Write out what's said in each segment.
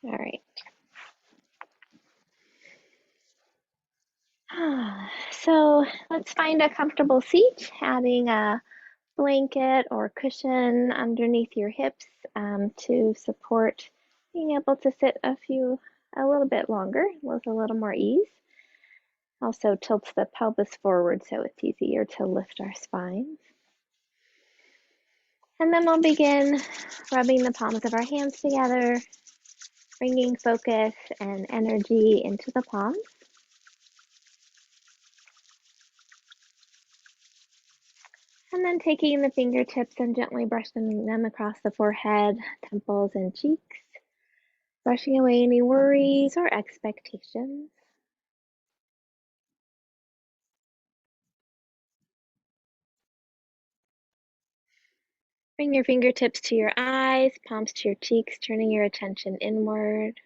All right. So let's find a comfortable seat, adding a blanket or cushion underneath your hips to support being able to sit a little bit longer with a little more ease. Also tilts the pelvis forward so it's easier to lift our spines. And then we'll begin rubbing the palms of our hands together, bringing focus and energy into the palms. And then taking the fingertips and gently brushing them across the forehead, temples, and cheeks, brushing away any worries or expectations. Bring your fingertips to your eyes, palms to your cheeks, turning your attention inward.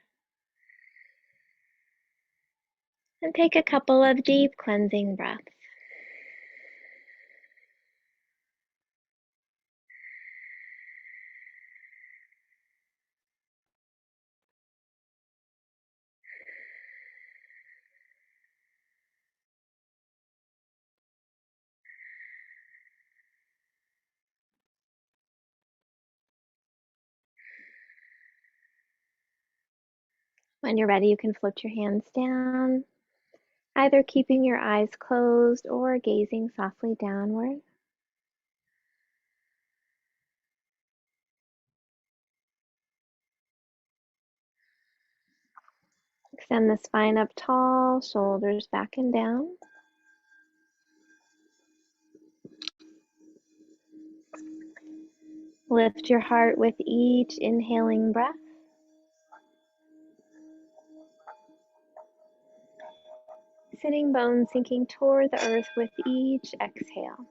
And take a couple of deep cleansing breaths. When you're ready, you can float your hands down, either keeping your eyes closed or gazing softly downward. Extend the spine up tall, shoulders back and down. Lift your heart with each inhaling breath. Sitting bones sinking toward the earth with each exhale.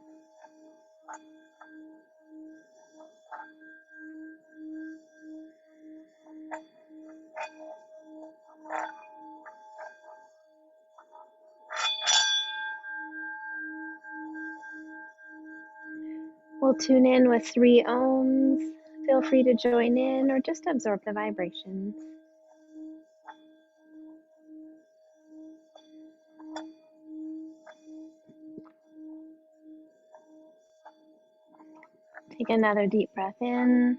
We'll tune in with 3 ohms. Feel free to join in or just absorb the vibrations. Take another deep breath in.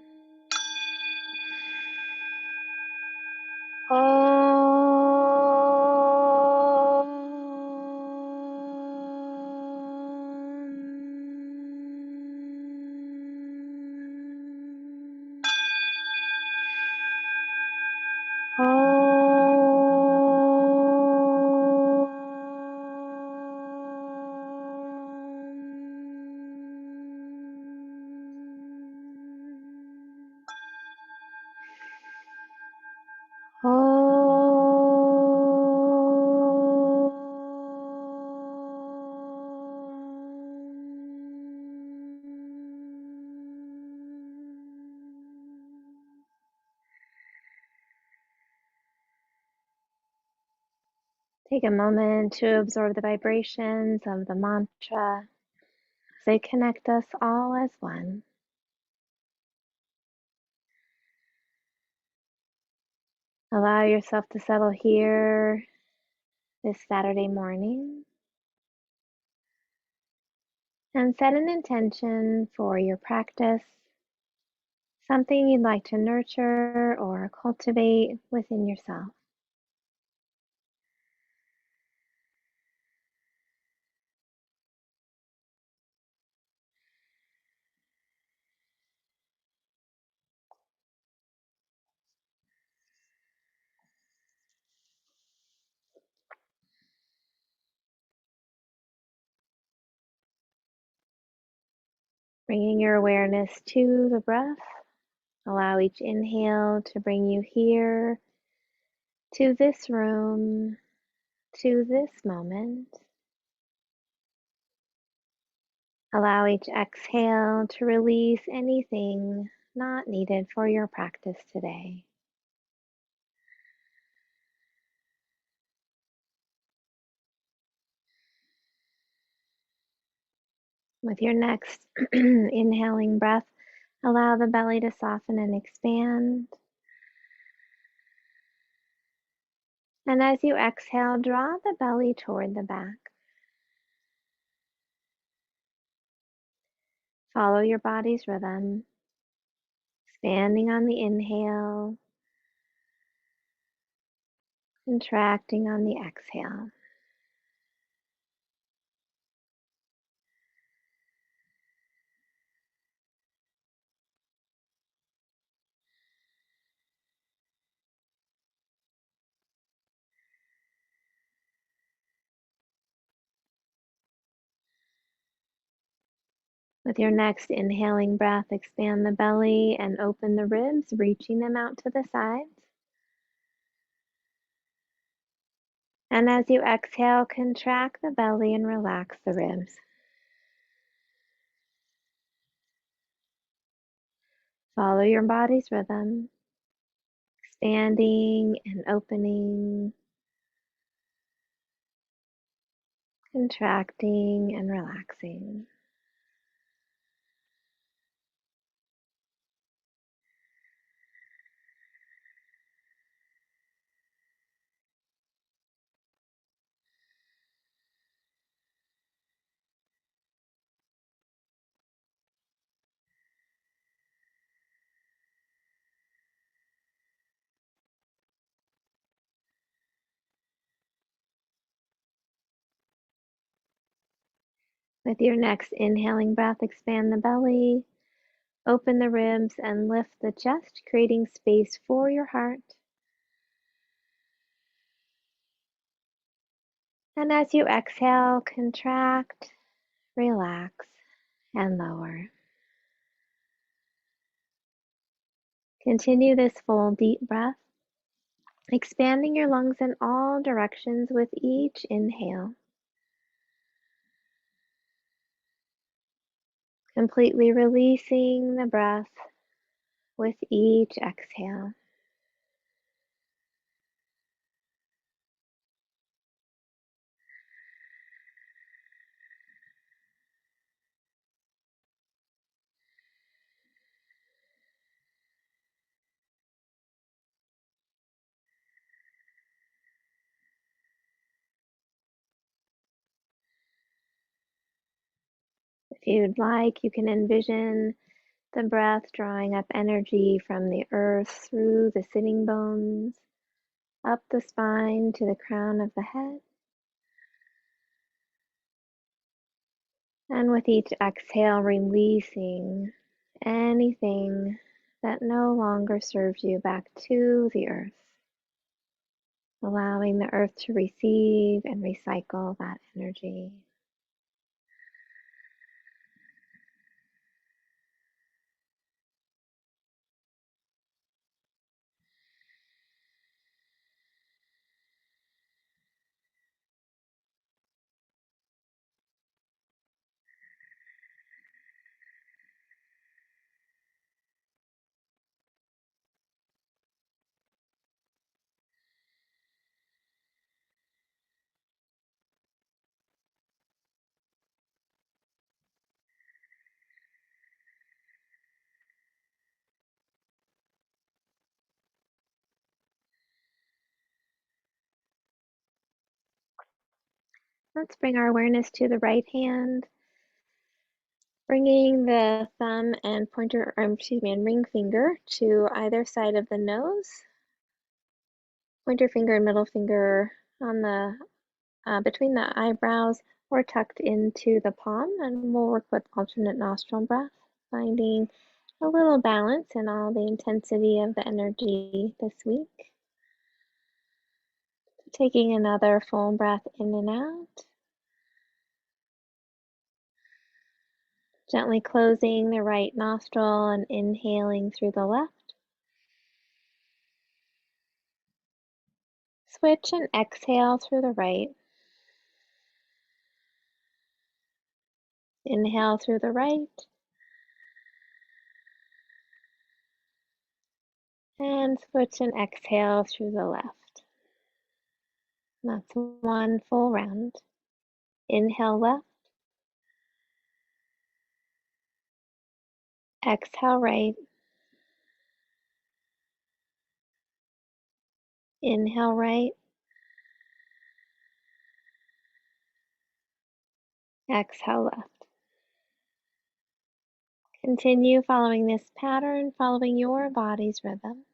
Take a moment to absorb the vibrations of the mantra as they connect us all as one. Allow yourself to settle here this Saturday morning and set an intention for your practice, something you'd like to nurture or cultivate within yourself. Bringing your awareness to the breath, allow each inhale to bring you here, to this room, to this moment. Allow each exhale to release anything not needed for your practice today. With your next inhaling breath, allow the belly to soften and expand. And as you exhale, draw the belly toward the back. Follow your body's rhythm, expanding on the inhale, contracting on the exhale. With your next inhaling breath, expand the belly and open the ribs, reaching them out to the sides. And as you exhale, contract the belly and relax the ribs. Follow your body's rhythm, expanding and opening, contracting and relaxing. With your next inhaling breath, expand the belly, open the ribs, and lift the chest, creating space for your heart. And as you exhale, contract, relax, and lower. Continue this full deep breath, expanding your lungs in all directions with each inhale. Completely releasing the breath with each exhale. If you'd like, you can envision the breath drawing up energy from the earth through the sitting bones, up the spine to the crown of the head. And with each exhale, releasing anything that no longer serves you back to the earth, allowing the earth to receive and recycle that energy. Let's bring our awareness to the right hand, bringing the thumb and pointer, and ring finger to either side of the nose. Pointer finger and middle finger on the between the eyebrows or tucked into the palm, and we'll work with alternate nostril breath, finding a little balance in all the intensity of the energy this week. Taking another full breath in and out. Gently closing the right nostril and inhaling through the left. Switch and exhale through the right. Inhale through the right. And switch and exhale through the left. That's one full round. Inhale left. Exhale right. Inhale right. Exhale left. Continue following this pattern, following your body's rhythm.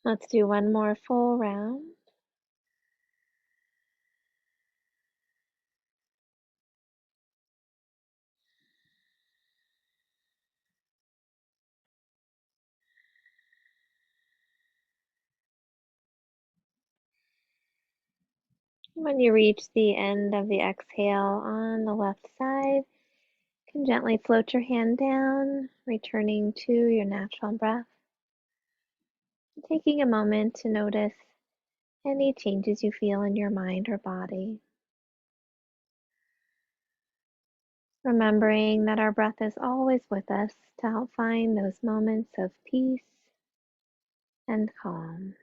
Let's do one more full round. When you reach the end of the exhale on the left side, you can gently float your hand down, returning to your natural breath. Taking a moment to notice any changes you feel in your mind or body. Remembering that our breath is always with us to help find those moments of peace and calm.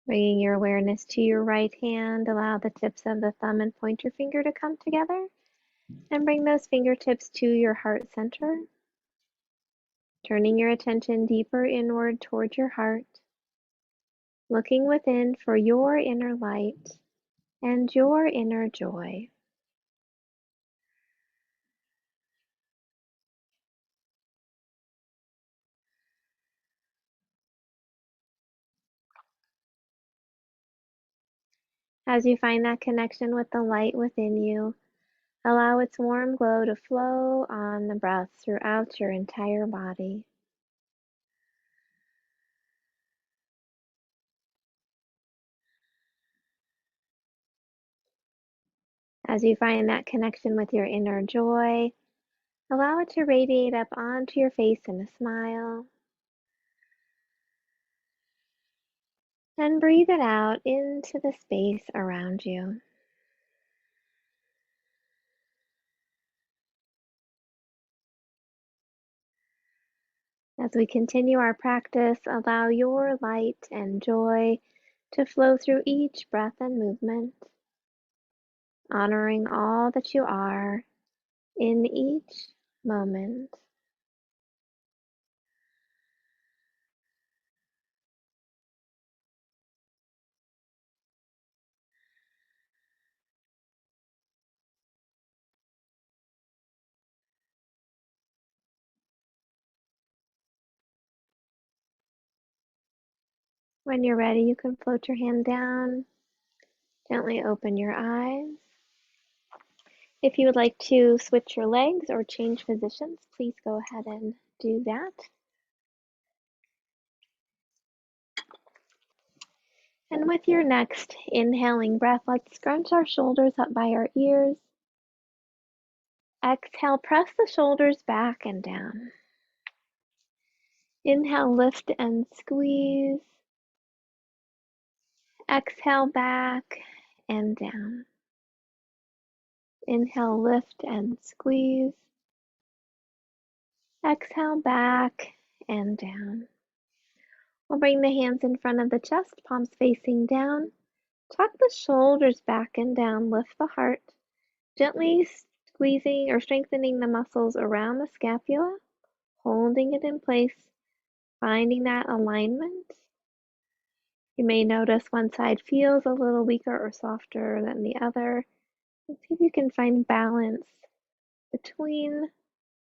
Bringing your awareness to your right hand, allow the tips of the thumb and pointer finger to come together and bring those fingertips to your heart center. Turning your attention deeper inward toward your heart, looking within for your inner light and your inner joy. As you find that connection with the light within you, allow its warm glow to flow on the breath throughout your entire body. As you find that connection with your inner joy, allow it to radiate up onto your face in a smile. And breathe it out into the space around you. As we continue our practice, allow your light and joy to flow through each breath and movement, honoring all that you are in each moment. When you're ready, you can float your hand down, gently open your eyes. If you would like to switch your legs or change positions, please go ahead and do that. And with your next inhaling breath, let's scrunch our shoulders up by our ears. Exhale, press the shoulders back and down. Inhale, lift and squeeze. Exhale, back and down. Inhale, lift and squeeze. Exhale, back and down. We'll bring the hands in front of the chest, palms facing down. Tuck the shoulders back and down, lift the heart. Gently squeezing or strengthening the muscles around the scapula, holding it in place, finding that alignment. You may notice one side feels a little weaker or softer than the other. And see if you can find balance between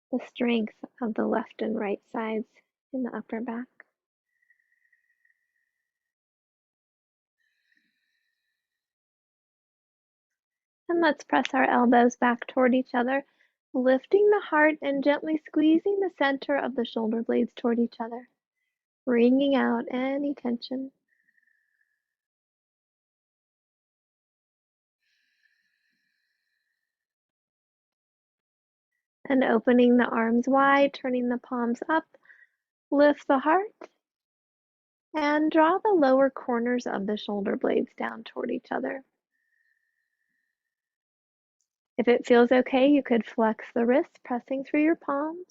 the strength of the left and right sides in the upper back. And let's press our elbows back toward each other, lifting the heart and gently squeezing the center of the shoulder blades toward each other, wringing out any tension. And opening the arms wide, turning the palms up, lift the heart, and draw the lower corners of the shoulder blades down toward each other. If it feels okay, you could flex the wrists, pressing through your palms,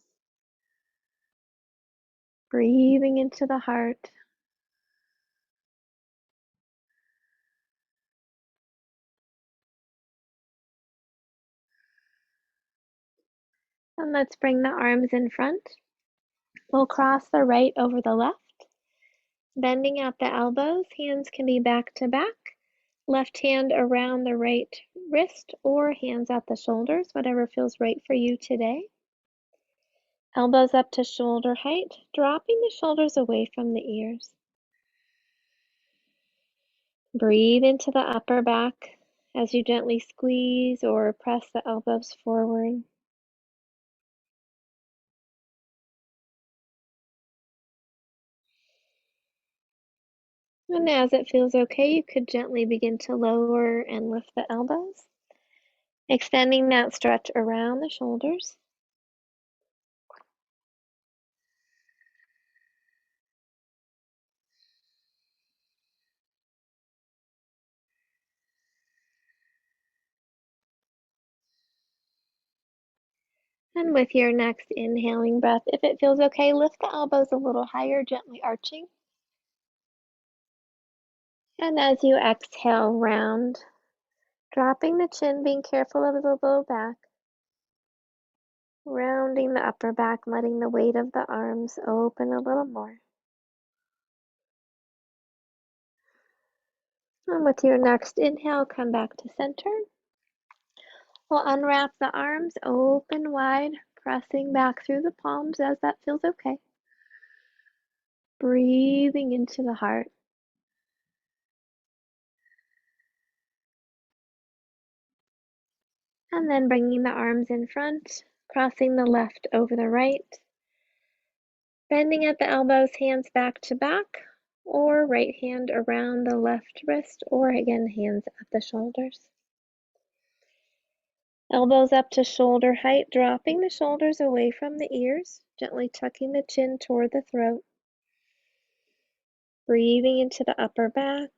breathing into the heart. And let's bring the arms in front. We'll cross the right over the left, bending at the elbows. Hands can be back to back. Left hand around the right wrist or hands at the shoulders, whatever feels right for you today. Elbows up to shoulder height, dropping the shoulders away from the ears. Breathe into the upper back as you gently squeeze or press the elbows forward. And as it feels okay, you could gently begin to lower and lift the elbows, extending that stretch around the shoulders. And with your next inhaling breath, if it feels okay, lift the elbows a little higher, gently arching. And as you exhale, round, dropping the chin, being careful of the low back, rounding the upper back, letting the weight of the arms open a little more. And with your next inhale, come back to center. We'll unwrap the arms, open wide, pressing back through the palms as that feels okay. Breathing into the heart. And then bringing the arms in front, crossing the left over the right. Bending at the elbows, hands back to back, or right hand around the left wrist, or again, hands at the shoulders. Elbows up to shoulder height, dropping the shoulders away from the ears, gently tucking the chin toward the throat. Breathing into the upper back,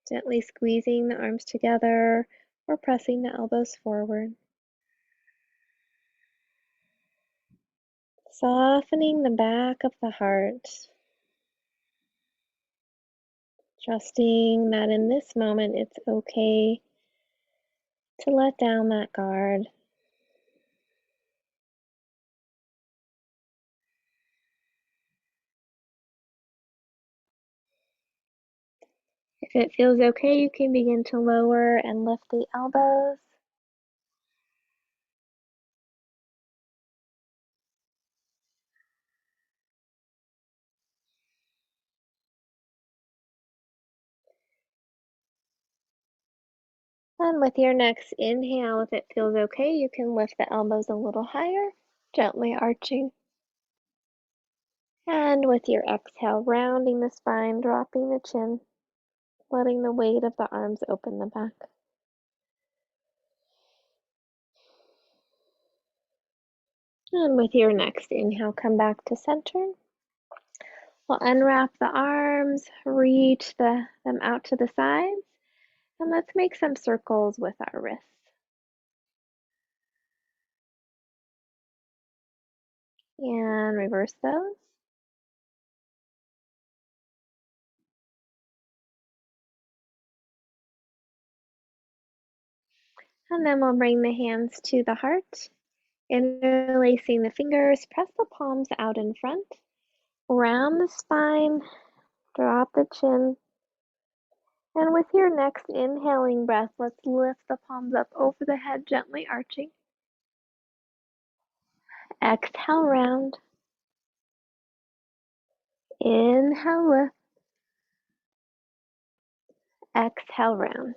gently squeezing the arms together or pressing the elbows forward. Softening the back of the heart. Trusting that in this moment it's okay to let down that guard. If it feels okay, you can begin to lower and lift the elbows. And with your next inhale, if it feels okay, you can lift the elbows a little higher, gently arching. And with your exhale, rounding the spine, dropping the chin, letting the weight of the arms open the back. And with your next inhale, come back to center. We'll unwrap the arms, reach them out to the sides, and let's make some circles with our wrists. And reverse those. And then we'll bring the hands to the heart, interlacing the fingers, press the palms out in front, round the spine, drop the chin. And with your next inhaling breath, let's lift the palms up over the head, gently arching. Exhale, round. Inhale, lift. Exhale, round.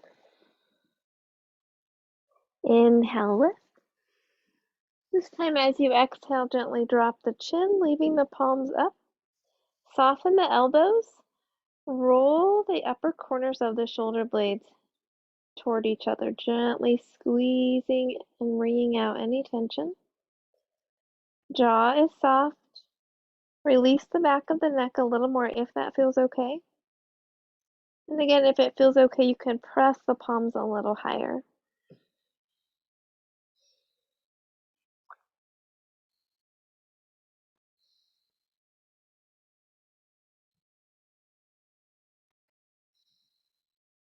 Inhale, lift. This time as you exhale, gently drop the chin, leaving the palms up. Soften the elbows. Roll the upper corners of the shoulder blades toward each other, gently squeezing and wringing out any tension. Jaw is soft. Release the back of the neck a little more if that feels okay. And again, if it feels okay, you can press the palms a little higher.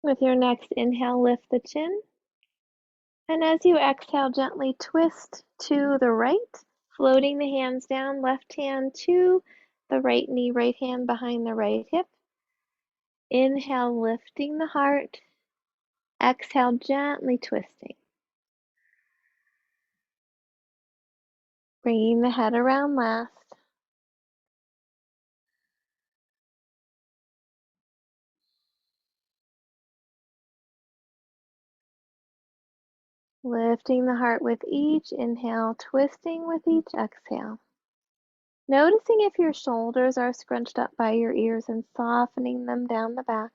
With your next inhale, lift the chin. And as you exhale, gently twist to the right, floating the hands down, left hand to the right knee, right hand behind the right hip. Inhale, lifting the heart. Exhale, gently twisting. Bringing the head around last. Lifting the heart with each inhale, twisting with each exhale. Noticing if your shoulders are scrunched up by your ears and softening them down the back.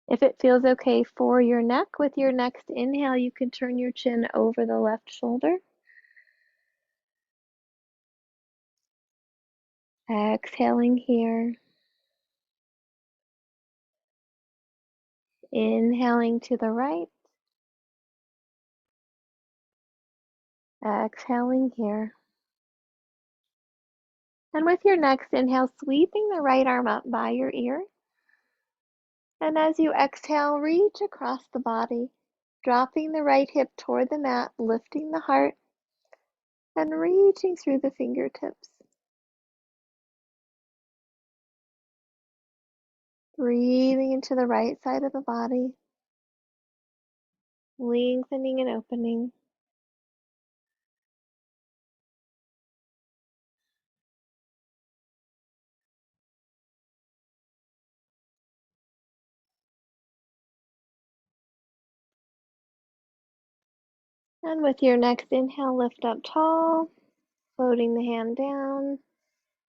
If it feels okay for your neck, with your next inhale, you can turn your chin over the left shoulder. Exhaling here. Inhaling to the right. Exhaling here. And with your next inhale, sweeping the right arm up by your ear. And as you exhale, reach across the body, dropping the right hip toward the mat, lifting the heart, and reaching through the fingertips. Breathing into the right side of the body, lengthening and opening. And with your next inhale, lift up tall, floating the hand down.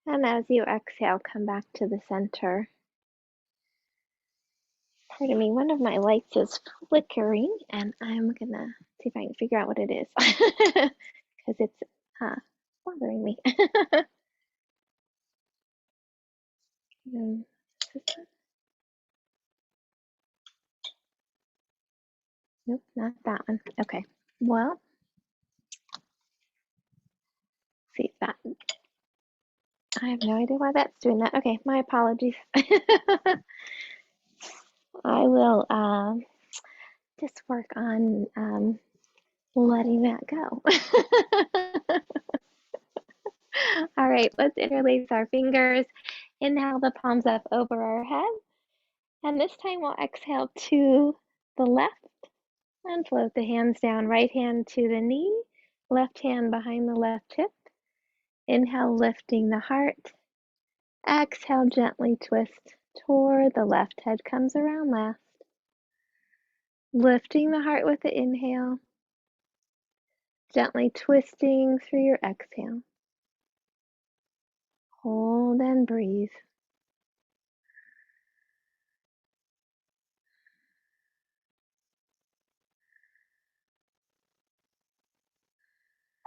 And as you exhale, come back to the center. Pardon me, one of my lights is flickering, and I'm gonna see if I can figure out what it is, because it's bothering me. Nope, not that one. Okay, well, see if that, I have no idea why that's doing that. Okay, my apologies. I will just work on letting that go. All right, let's interlace our fingers. Inhale the palms up over our head. And this time we'll exhale to the left and float the hands down. Right hand to the knee, left hand behind the left hip. Inhale, lifting the heart. Exhale, gently twist toward the left. Head comes around last. Lifting the heart with the inhale. Gently twisting through your exhale. Hold and breathe.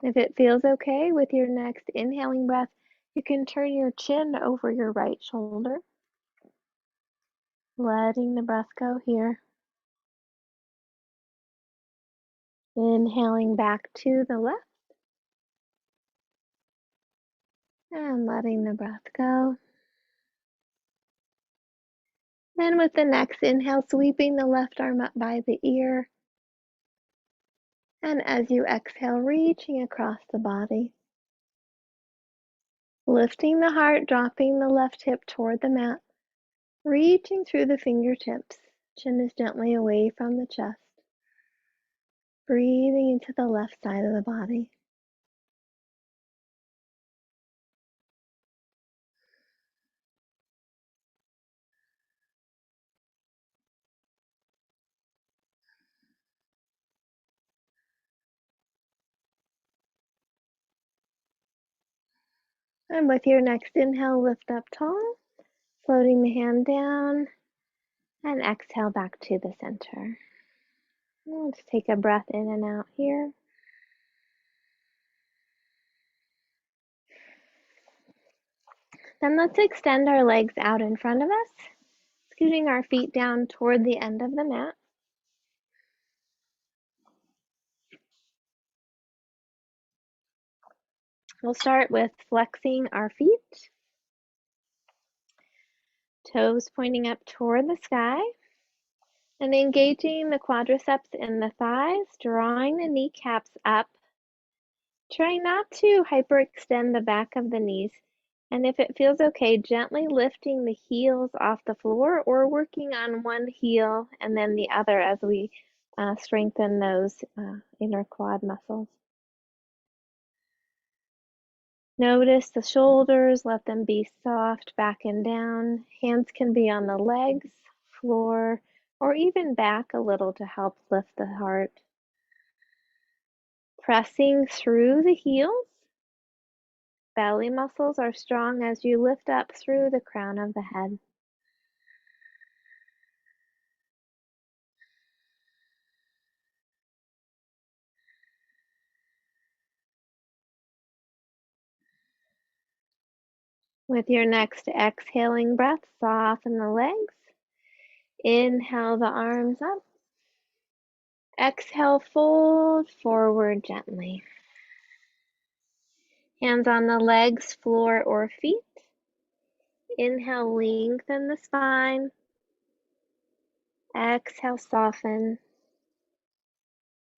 If it feels okay with your next inhaling breath, you can turn your chin over your right shoulder. Letting the breath go here. Inhaling back to the left. And letting the breath go. Then with the next inhale, sweeping the left arm up by the ear. And as you exhale, reaching across the body. Lifting the heart, dropping the left hip toward the mat. Reaching through the fingertips. Chin is gently away from the chest. Breathing into the left side of the body. And with your next inhale, lift up tall, floating the hand down, and exhale back to the center. Let's take a breath in and out here. Then let's extend our legs out in front of us, scooting our feet down toward the end of the mat. We'll start with flexing our feet, toes pointing up toward the sky, and engaging the quadriceps in the thighs, drawing the kneecaps up. Try not to hyperextend the back of the knees, and if it feels okay, gently lifting the heels off the floor or working on one heel and then the other as we strengthen those inner quad muscles. Notice the shoulders, let them be soft back and down. Hands can be on the legs, floor, or even back a little to help lift the heart. Pressing through the heels. Belly muscles are strong as you lift up through the crown of the head. With your next exhaling breath, soften the legs. Inhale the arms up. Exhale, fold forward gently. Hands on the legs, floor, or feet. Inhale, lengthen the spine. Exhale, soften.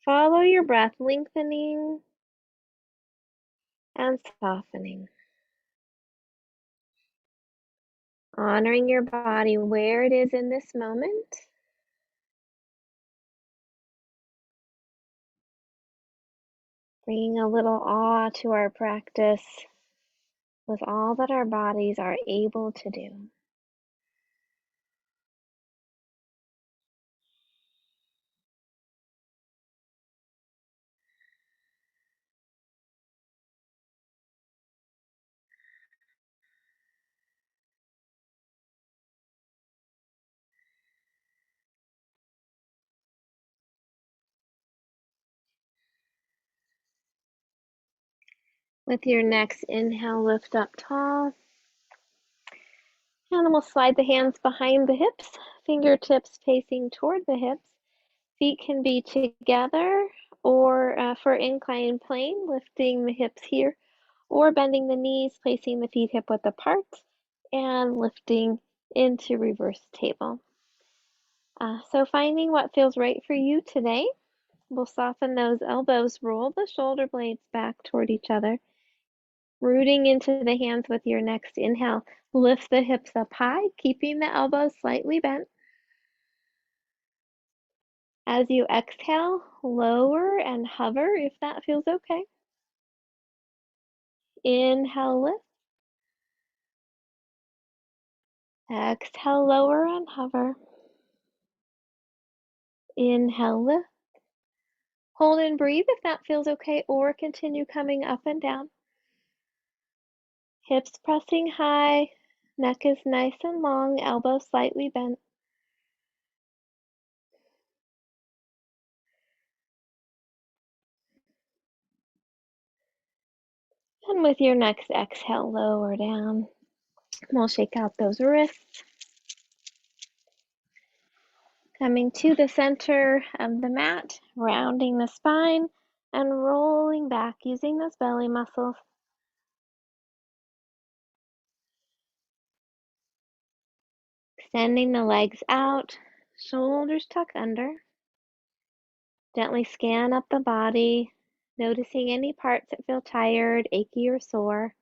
Follow your breath, lengthening and softening. Honoring your body where it is in this moment. Bringing a little awe to our practice with all that our bodies are able to do. With your next inhale, lift up tall. And then we'll slide the hands behind the hips, fingertips facing toward the hips. Feet can be together or for inclined plane, lifting the hips here, or bending the knees, placing the feet hip width apart, and lifting into reverse table. So finding what feels right for you today. We'll soften those elbows, roll the shoulder blades back toward each other. Rooting into the hands with your next inhale. Lift the hips up high, keeping the elbows slightly bent. As you exhale, lower and hover if that feels okay. Inhale, lift. Exhale, lower and hover. Inhale, lift. Hold and breathe if that feels okay, or continue coming up and down. Hips pressing high, neck is nice and long, elbows slightly bent. And with your next exhale, lower down. We'll shake out those wrists. Coming to the center of the mat, rounding the spine and rolling back using those belly muscles. Extending the legs out, shoulders tuck under. Gently scan up the body, noticing any parts that feel tired, achy, or sore.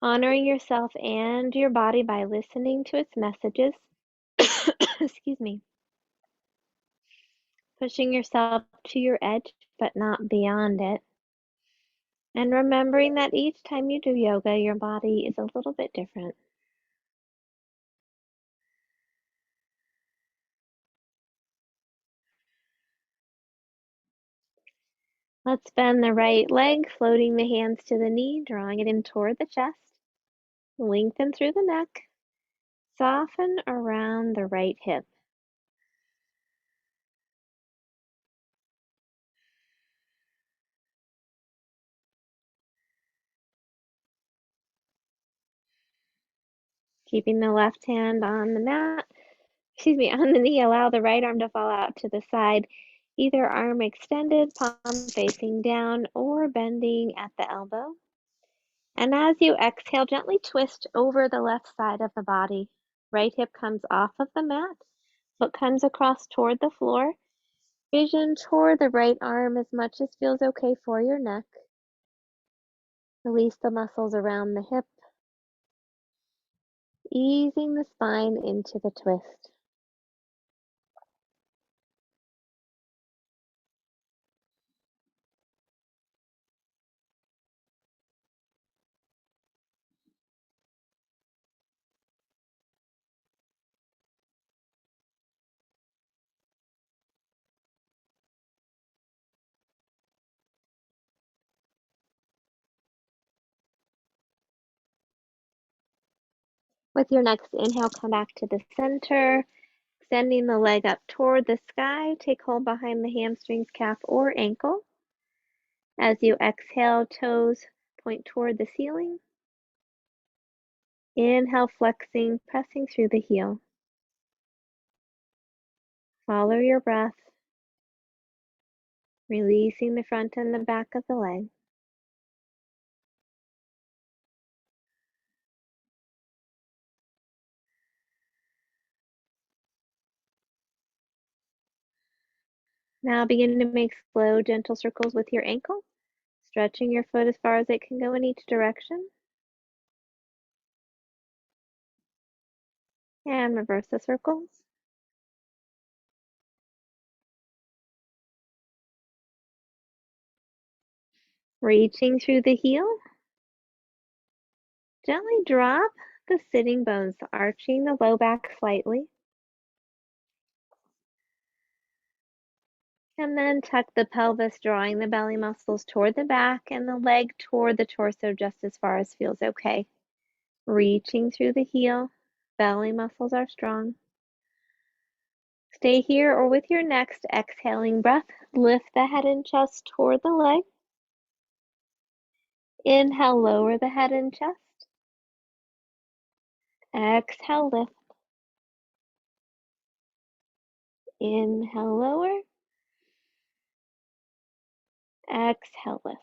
Honoring yourself and your body by listening to its messages. Excuse me. Pushing yourself to your edge, but not beyond it. And remembering that each time you do yoga, your body is a little bit different. Let's bend the right leg, floating the hands to the knee, drawing it in toward the chest. Lengthen through the neck. Soften around the right hip. Keeping the left hand on the mat, on the knee, allow the right arm to fall out to the side, either arm extended, palm facing down, or bending at the elbow. And as you exhale, gently twist over the left side of the body. Right hip comes off of the mat, foot comes across toward the floor. Vision toward the right arm as much as feels okay for your neck. Release the muscles around the hip, easing the spine into the twist. With your next inhale, come back to the center, extending the leg up toward the sky. Take hold behind the hamstrings, calf, or ankle. As you exhale, toes point toward the ceiling. Inhale, flexing, pressing through the heel. Follow your breath, releasing the front and the back of the leg. Now begin to make slow, gentle circles with your ankle, stretching your foot as far as it can go in each direction. And reverse the circles. Reaching through the heel. Gently drop the sitting bones, arching the low back slightly. And then tuck the pelvis, drawing the belly muscles toward the back and the leg toward the torso just as far as feels okay. Reaching through the heel, belly muscles are strong. Stay here, or with your next exhaling breath, lift the head and chest toward the leg. Inhale, lower the head and chest. Exhale, lift. Inhale, lower. Exhale, lift.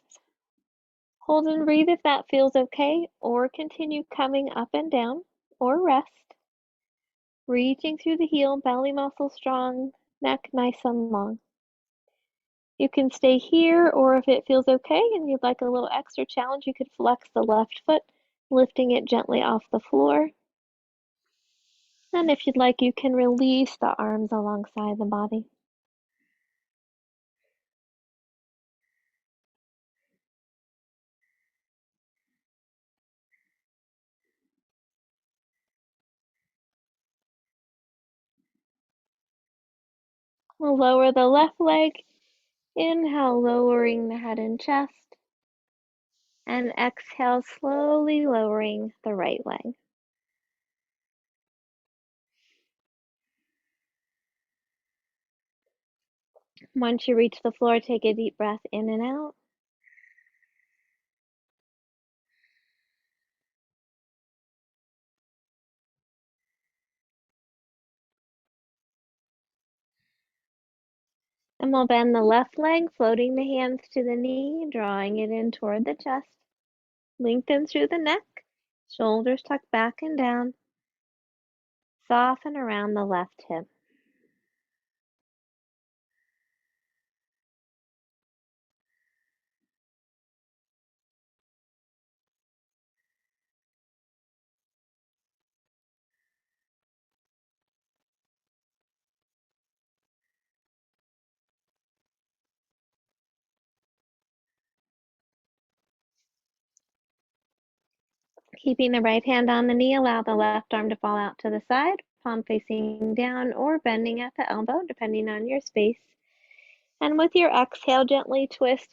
Hold and breathe if that feels okay, or continue coming up and down, or rest. Reaching through the heel, belly muscle strong, neck nice and long. You can stay here, or if it feels okay and you'd like a little extra challenge, you could flex the left foot, lifting it gently off the floor. And if you'd like, you can release the arms alongside the body. We'll lower the left leg. Inhale, lowering the head and chest. And exhale, slowly lowering the right leg. Once you reach the floor, take a deep breath in and out. And we'll bend the left leg, floating the hands to the knee, drawing it in toward the chest. Lengthen through the neck, shoulders tucked back and down. Soften around the left hip. Keeping the right hand on the knee, allow the left arm to fall out to the side, palm facing down or bending at the elbow, depending on your space. And with your exhale, gently twist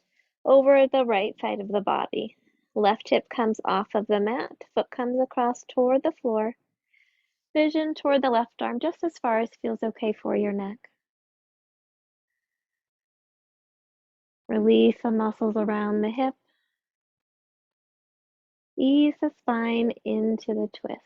over the right side of the body. Left hip comes off of the mat, foot comes across toward the floor. Vision toward the left arm just as far as feels okay for your neck. Release the muscles around the hip. Ease the spine into the twist.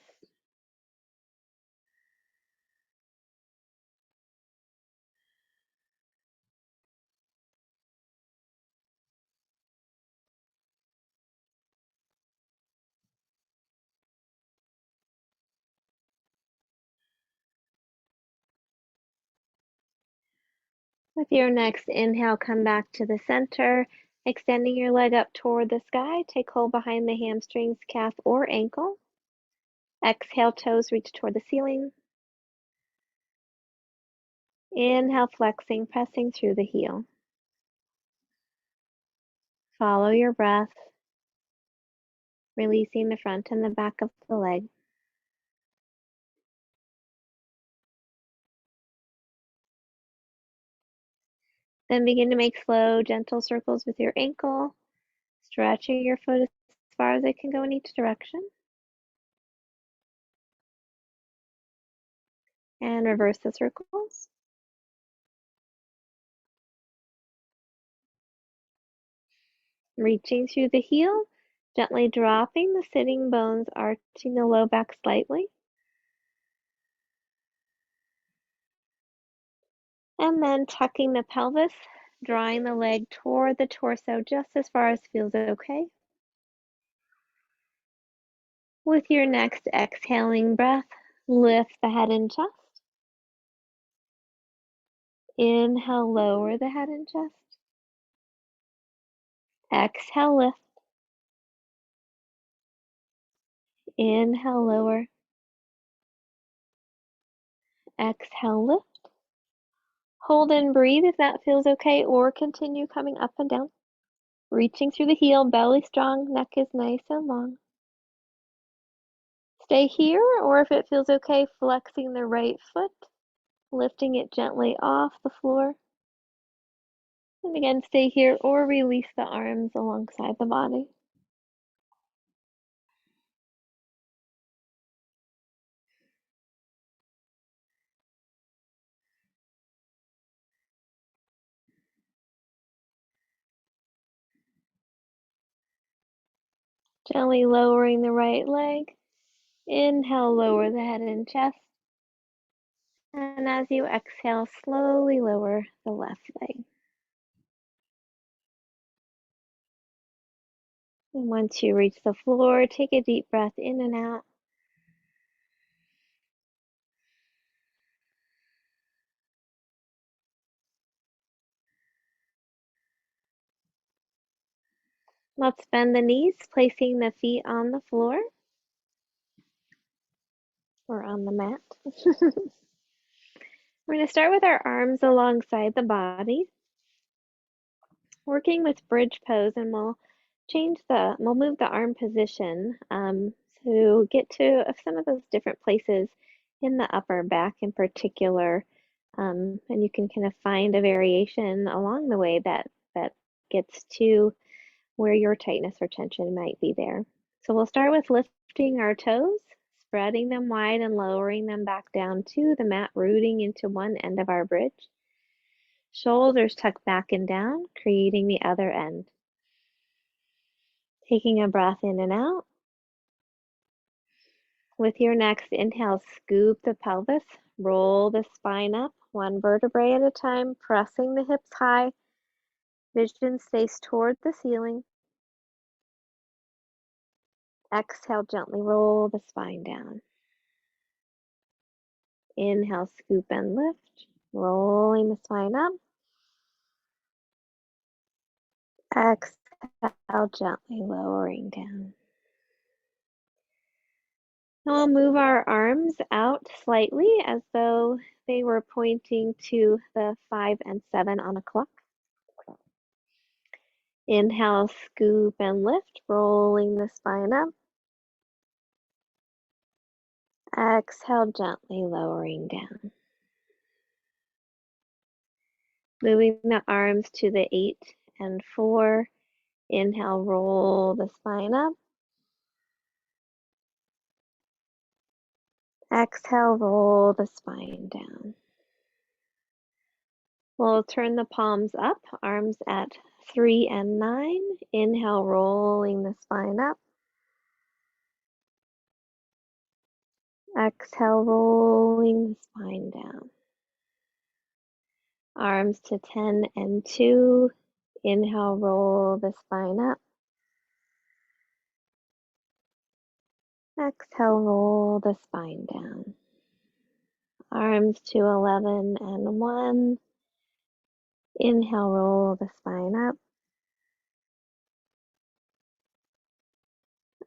With your next inhale, come back to the center, extending your leg up toward the sky. Take hold behind the hamstrings, calf, or ankle. Exhale, toes reach toward the ceiling. Inhale, flexing, pressing through the heel. Follow your breath, releasing the front and the back of the leg. Then begin to make slow, gentle circles with your ankle, stretching your foot as far as it can go in each direction. And reverse the circles. Reaching through the heel, gently dropping the sitting bones, arching the low back slightly. And then tucking the pelvis, drawing the leg toward the torso just as far as feels okay. With your next exhaling breath, lift the head and chest. Inhale, lower the head and chest. Exhale, lift. Inhale, lower. Exhale, lift. Hold and breathe if that feels okay, or continue coming up and down. Reaching through the heel, belly strong, neck is nice and long. Stay here, or if it feels okay, flexing the right foot, lifting it gently off the floor. And again, stay here or release the arms alongside the body. Gently lowering the right leg. Inhale, lower the head and chest. And as you exhale, slowly lower the left leg. And once you reach the floor, take a deep breath in and out. Let's bend the knees, placing the feet on the floor or on the mat. We're going to start with our arms alongside the body, working with bridge pose, and we'll move the arm position to get to some of those different places in the upper back in particular. And you can kind of find a variation along the way that gets to where your tightness or tension might be there. So we'll start with lifting our toes, spreading them wide and lowering them back down to the mat, rooting into one end of our bridge. Shoulders tucked back and down, creating the other end. Taking a breath in and out. With your next inhale, scoop the pelvis, roll the spine up, one vertebrae at a time, pressing the hips high. Vision stays toward the ceiling. Exhale, gently roll the spine down. Inhale, scoop and lift, rolling the spine up. Exhale, gently lowering down. Now we'll move our arms out slightly as though they were pointing to the 5 and 7 on a clock. Inhale, scoop and lift, rolling the spine up. Exhale, gently lowering down. Moving the arms to the 8 and 4 Inhale, roll the spine up. Exhale, roll the spine down. We'll turn the palms up, arms at 3 and 9. Inhale, rolling the spine up. Exhale, rolling the spine down. Arms to 10 and 2. Inhale, roll the spine up. Exhale, roll the spine down. Arms to 11 and 1. Inhale, roll the spine up.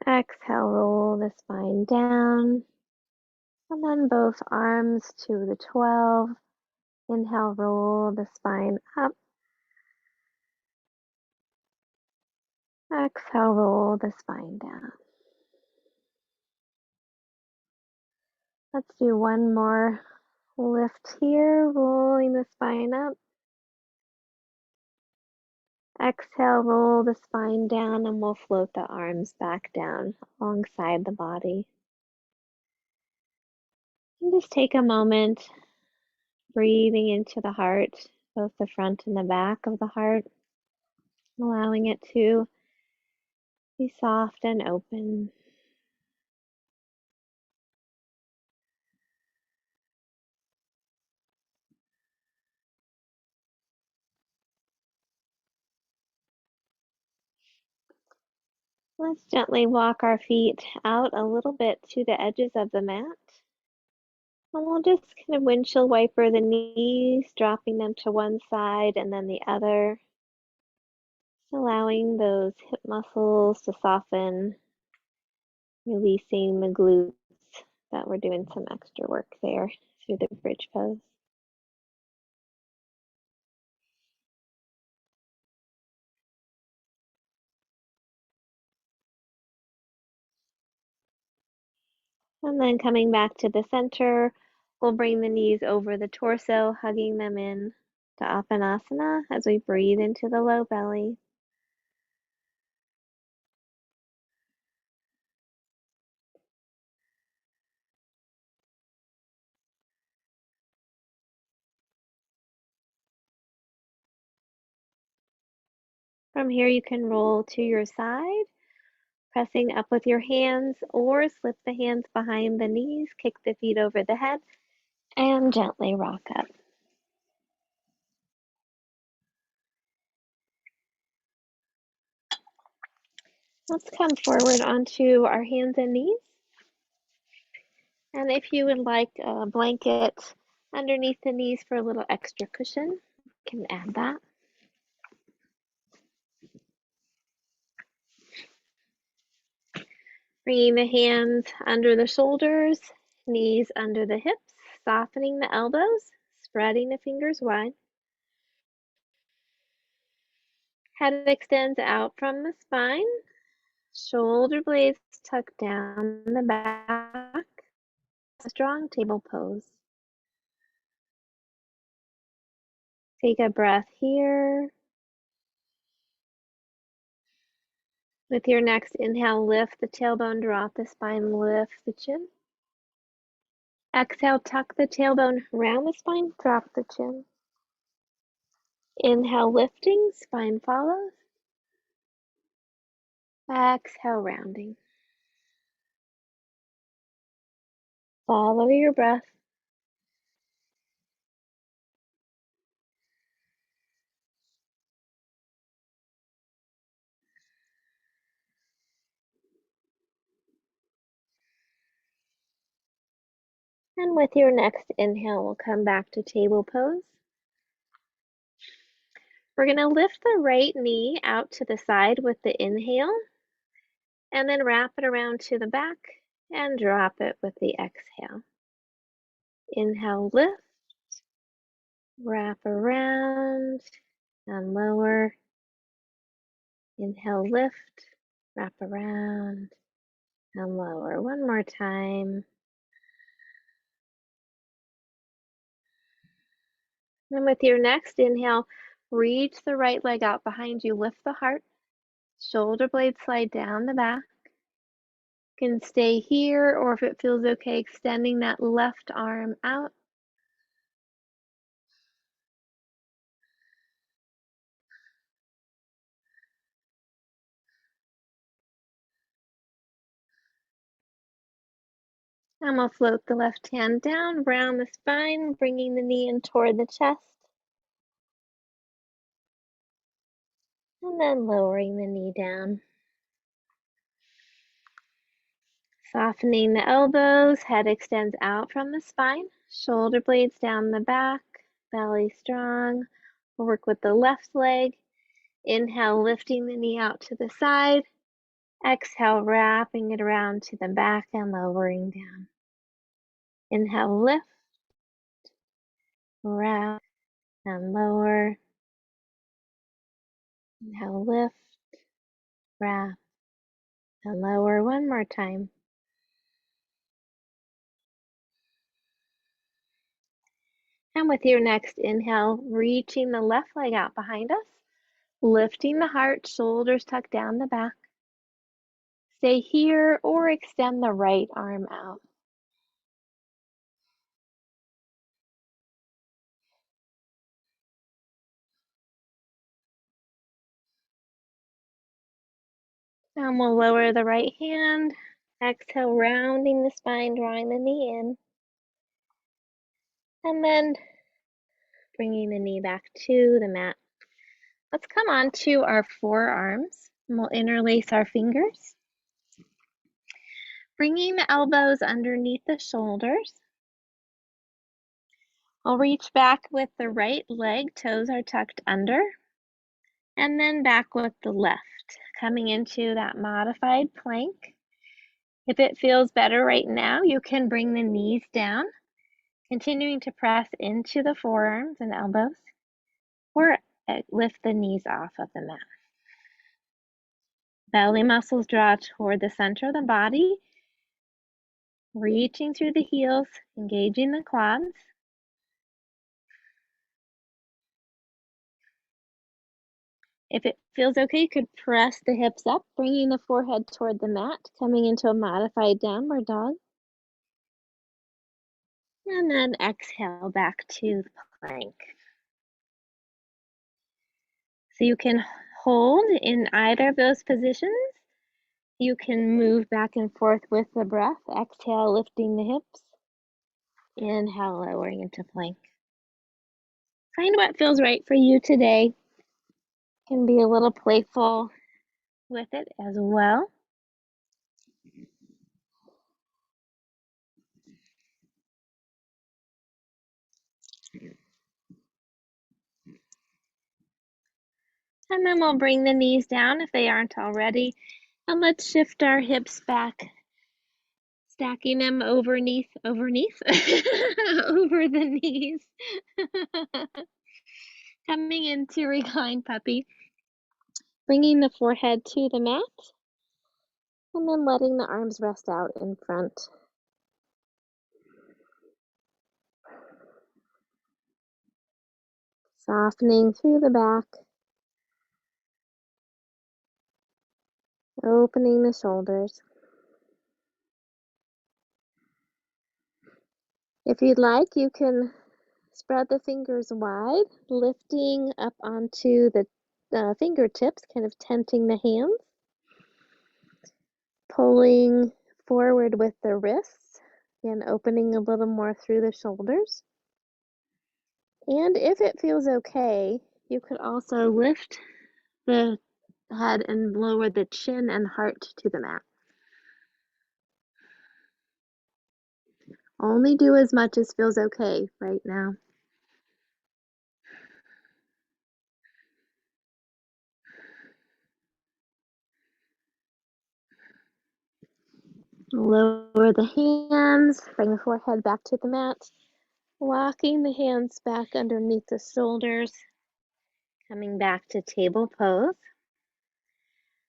Exhale, roll the spine down. And then both arms to the 12. Inhale, roll the spine up. Exhale, roll the spine down. Let's do one more lift here, rolling the spine up. Exhale, roll the spine down, and we'll float the arms back down alongside the body. And just take a moment, breathing into the heart, both the front and the back of the heart, allowing it to be soft and open. Let's gently walk our feet out a little bit to the edges of the mat. And we'll just kind of windshield wiper the knees, dropping them to one side and then the other, allowing those hip muscles to soften, releasing the glutes that we're doing some extra work there through the bridge pose. And then coming back to the center, we'll bring the knees over the torso, hugging them in to Uttanasana as we breathe into the low belly. From here, you can roll to your side, pressing up with your hands, or slip the hands behind the knees, kick the feet over the head, and gently rock up. Let's come forward onto our hands and knees. And if you would like a blanket underneath the knees for a little extra cushion, you can add that. Bringing the hands under the shoulders, knees under the hips, softening the elbows, spreading the fingers wide. Head extends out from the spine, shoulder blades tuck down the back, strong table pose. Take a breath here. With your next inhale, lift the tailbone, drop the spine, lift the chin. Exhale, tuck the tailbone around the spine, drop the chin. Inhale, lifting, spine follows. Exhale, rounding. Follow your breath. And with your next inhale, we'll come back to table pose. We're going to lift the right knee out to the side with the inhale, and then wrap it around to the back and drop it with the exhale. Inhale, lift, wrap around, and lower. Inhale, lift, wrap around, and lower. One more time. And with your next inhale, reach the right leg out behind you, lift the heart. Shoulder blades slide down the back. You can stay here, or if it feels okay, extending that left arm out. And we'll float the left hand down, round the spine, bringing the knee in toward the chest. And then lowering the knee down. Softening the elbows, head extends out from the spine, shoulder blades down the back, belly strong. We'll work with the left leg. Inhale, lifting the knee out to the side. Exhale, wrapping it around to the back and lowering down. Inhale, lift, wrap, and lower. Inhale, lift, wrap, and lower. One more time. And with your next inhale, reaching the left leg out behind us, lifting the heart, shoulders tucked down the back. Stay here or extend the right arm out. And we'll lower the right hand. Exhale, rounding the spine, drawing the knee in. And then bringing the knee back to the mat. Let's come on to our forearms. And we'll interlace our fingers. Bringing the elbows underneath the shoulders. I'll reach back with the right leg, toes are tucked under. And then back with the left, coming into that modified plank. If it feels better right now, you can bring the knees down, continuing to press into the forearms and elbows, or lift the knees off of the mat. Belly muscles draw toward the center of the body, reaching through the heels, engaging the quads. If it feels okay, you could press the hips up, bringing the forehead toward the mat, coming into a modified downward dog. And then exhale back to the plank. So you can hold in either of those positions. You can move back and forth with the breath. Exhale, lifting the hips. Inhale, lowering into plank. Find what feels right for you today. Can be a little playful with it as well. And then we'll bring the knees down if they aren't already. And let's shift our hips back, stacking them over the knees. Coming into Recline Puppy. Bringing the forehead to the mat. And then letting the arms rest out in front. Softening through the back. Opening the shoulders. If you'd like, you can spread the fingers wide, lifting up onto the fingertips, kind of tenting the hands. Pulling forward with the wrists, and opening a little more through the shoulders. And if it feels okay, you could also lift the head and lower the chin and heart to the mat. Only do as much as feels okay right now. Lower the hands, bring the forehead back to the mat, walking the hands back underneath the shoulders, coming back to table pose.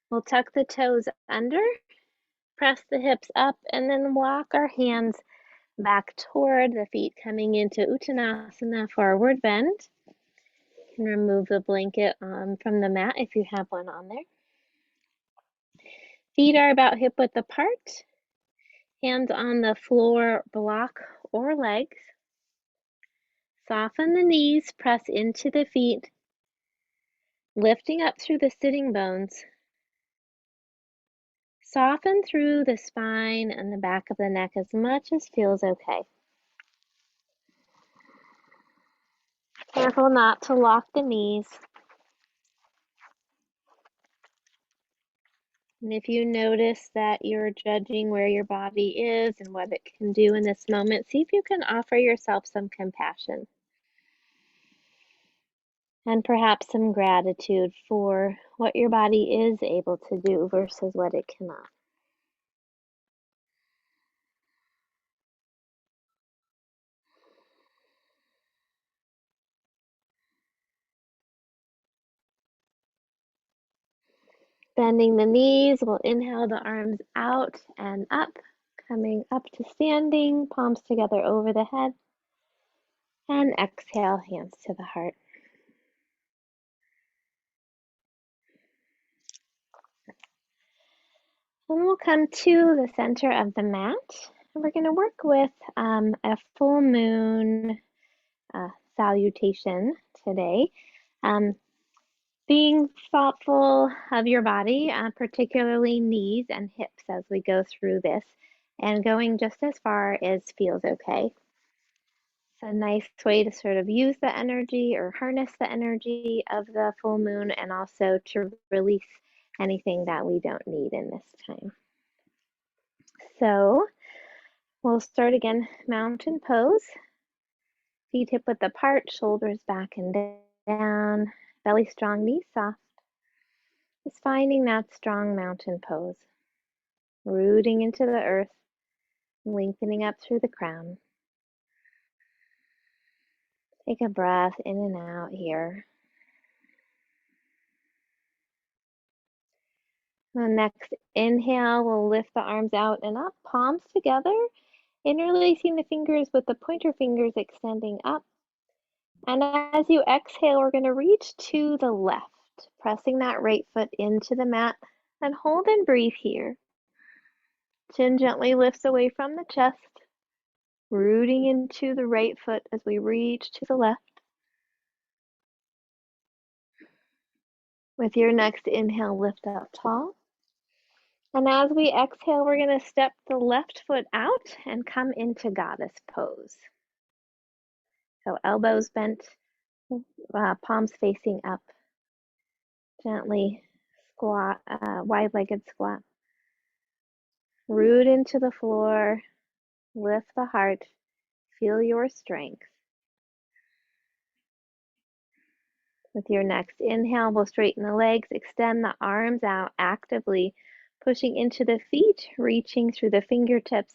We'll tuck the toes under, press the hips up, and then walk our hands back toward the feet, coming into Uttanasana, forward bend. You can remove the blanket from the mat if you have one on there. Feet are about hip width apart. Hands on the floor, block, or legs. Soften the knees, press into the feet, lifting up through the sitting bones. Soften through the spine and the back of the neck as much as feels okay. Careful not to lock the knees. And if you notice that you're judging where your body is and what it can do in this moment, see if you can offer yourself some compassion and perhaps some gratitude for what your body is able to do versus what it cannot. Bending the knees, we'll inhale the arms out and up, coming up to standing, palms together over the head, and exhale, hands to the heart. And we'll come to the center of the mat. And we're going to work with a full moon salutation today. Being thoughtful of your body, particularly knees and hips as we go through this, and going just as far as feels okay. It's a nice way to sort of use the energy or harness the energy of the full moon and also to release anything that we don't need in this time. So we'll start again, mountain pose. Feet hip width apart, shoulders back and down, belly strong, knees soft. Just finding that strong mountain pose. Rooting into the earth, lengthening up through the crown. Take a breath in and out here. The next inhale, we'll lift the arms out and up, palms together, interlacing the fingers with the pointer fingers extending up. And as you exhale, we're going to reach to the left, pressing that right foot into the mat and hold and breathe here. Chin gently lifts away from the chest, rooting into the right foot as we reach to the left. With your next inhale, lift up tall. And as we exhale, we're going to step the left foot out and come into goddess pose. So elbows bent, palms facing up. Gently squat, wide-legged squat. Root into the floor, lift the heart, feel your strength. With your next inhale, we'll straighten the legs, extend the arms out actively, pushing into the feet, reaching through the fingertips,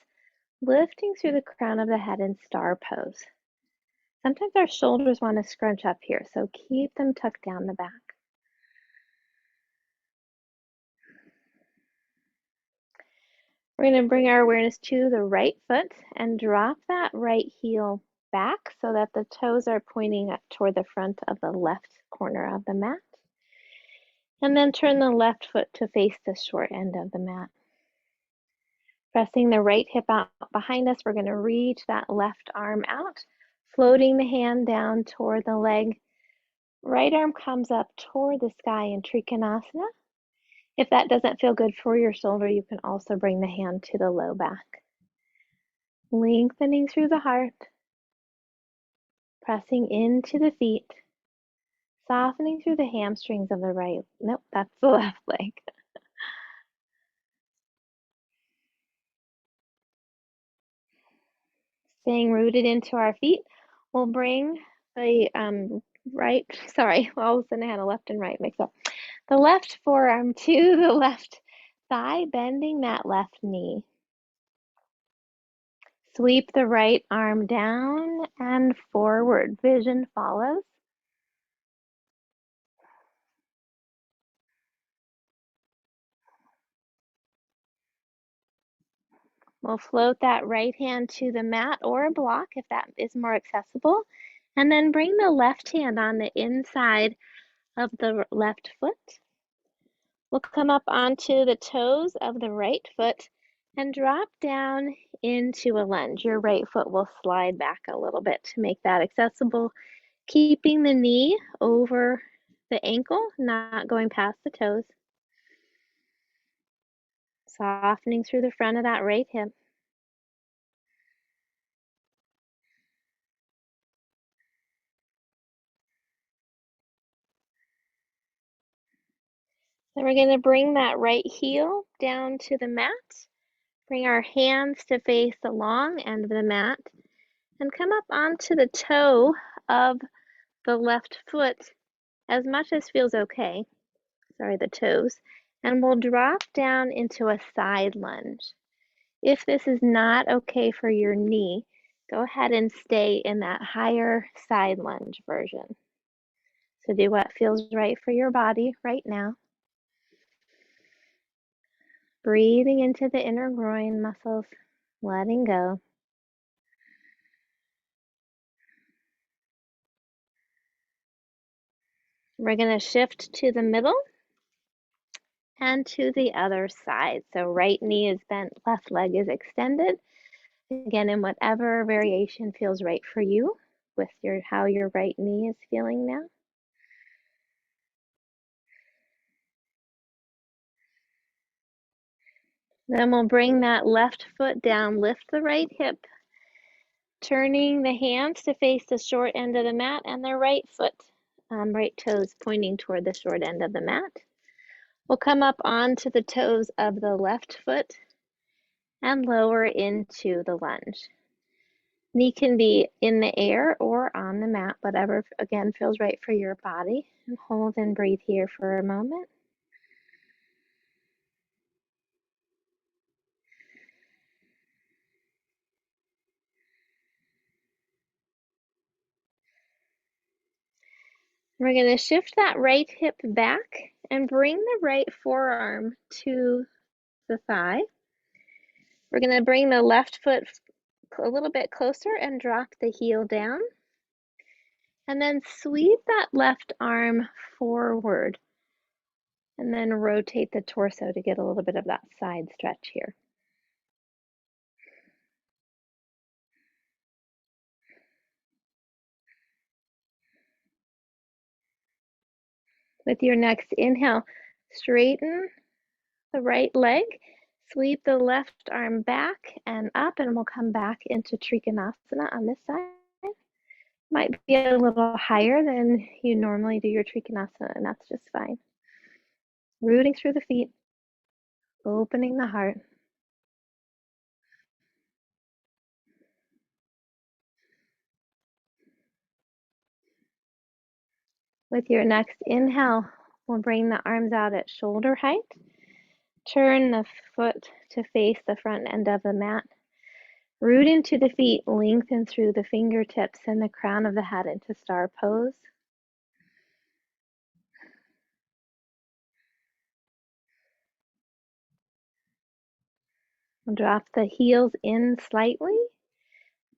lifting through the crown of the head in star pose. Sometimes our shoulders want to scrunch up here, so keep them tucked down the back. We're going to bring our awareness to the right foot and drop that right heel back so that the toes are pointing up toward the front of the left corner of the mat. And then turn the left foot to face the short end of the mat. Pressing the right hip out behind us, we're going to reach that left arm out, floating the hand down toward the leg. Right arm comes up toward the sky in Trikonasana. If that doesn't feel good for your shoulder, you can also bring the hand to the low back. Lengthening through the heart, pressing into the feet, softening through the hamstrings of the right. Nope, that's the left leg. Staying rooted into our feet, we'll bring the right, sorry, all of a sudden I had a left and right mix up. The left forearm to the left thigh, bending that left knee. Sweep the right arm down and forward. Vision follows. We'll float that right hand to the mat or a block if that is more accessible. And then bring the left hand on the inside of the left foot. We'll come up onto the toes of the right foot and drop down into a lunge. Your right foot will slide back a little bit to make that accessible, keeping the knee over the ankle, not going past the toes. Softening through the front of that right hip. Then we're going to bring that right heel down to the mat. Bring our hands to face the long end of the mat and come up onto the toe of the left foot as much as feels okay. Sorry, the toes. And we'll drop down into a side lunge. If this is not okay for your knee, go ahead and stay in that higher side lunge version. So do what feels right for your body right now. Breathing into the inner groin muscles, letting go. We're going to shift to the middle and to the other side. So right knee is bent, left leg is extended. Again, in whatever variation feels right for you with how your right knee is feeling now. Then we'll bring that left foot down, lift the right hip, turning the hands to face the short end of the mat and the right foot, right toes pointing toward the short end of the mat. We'll come up onto the toes of the left foot and lower into the lunge. Knee can be in the air or on the mat, whatever, again, feels right for your body. And hold and breathe here for a moment. We're going to shift that right hip back and bring the right forearm to the thigh. We're going to bring the left foot a little bit closer and drop the heel down. And then sweep that left arm forward. And then rotate the torso to get a little bit of that side stretch here. With your next inhale, straighten the right leg, sweep the left arm back and up, and we'll come back into Trikonasana on this side. Might be a little higher than you normally do your Trikonasana, and that's just fine. Rooting through the feet, opening the heart. With your next inhale, we'll bring the arms out at shoulder height. Turn the foot to face the front end of the mat. Root into the feet, lengthen through the fingertips and the crown of the head into star pose. Drop the heels in slightly,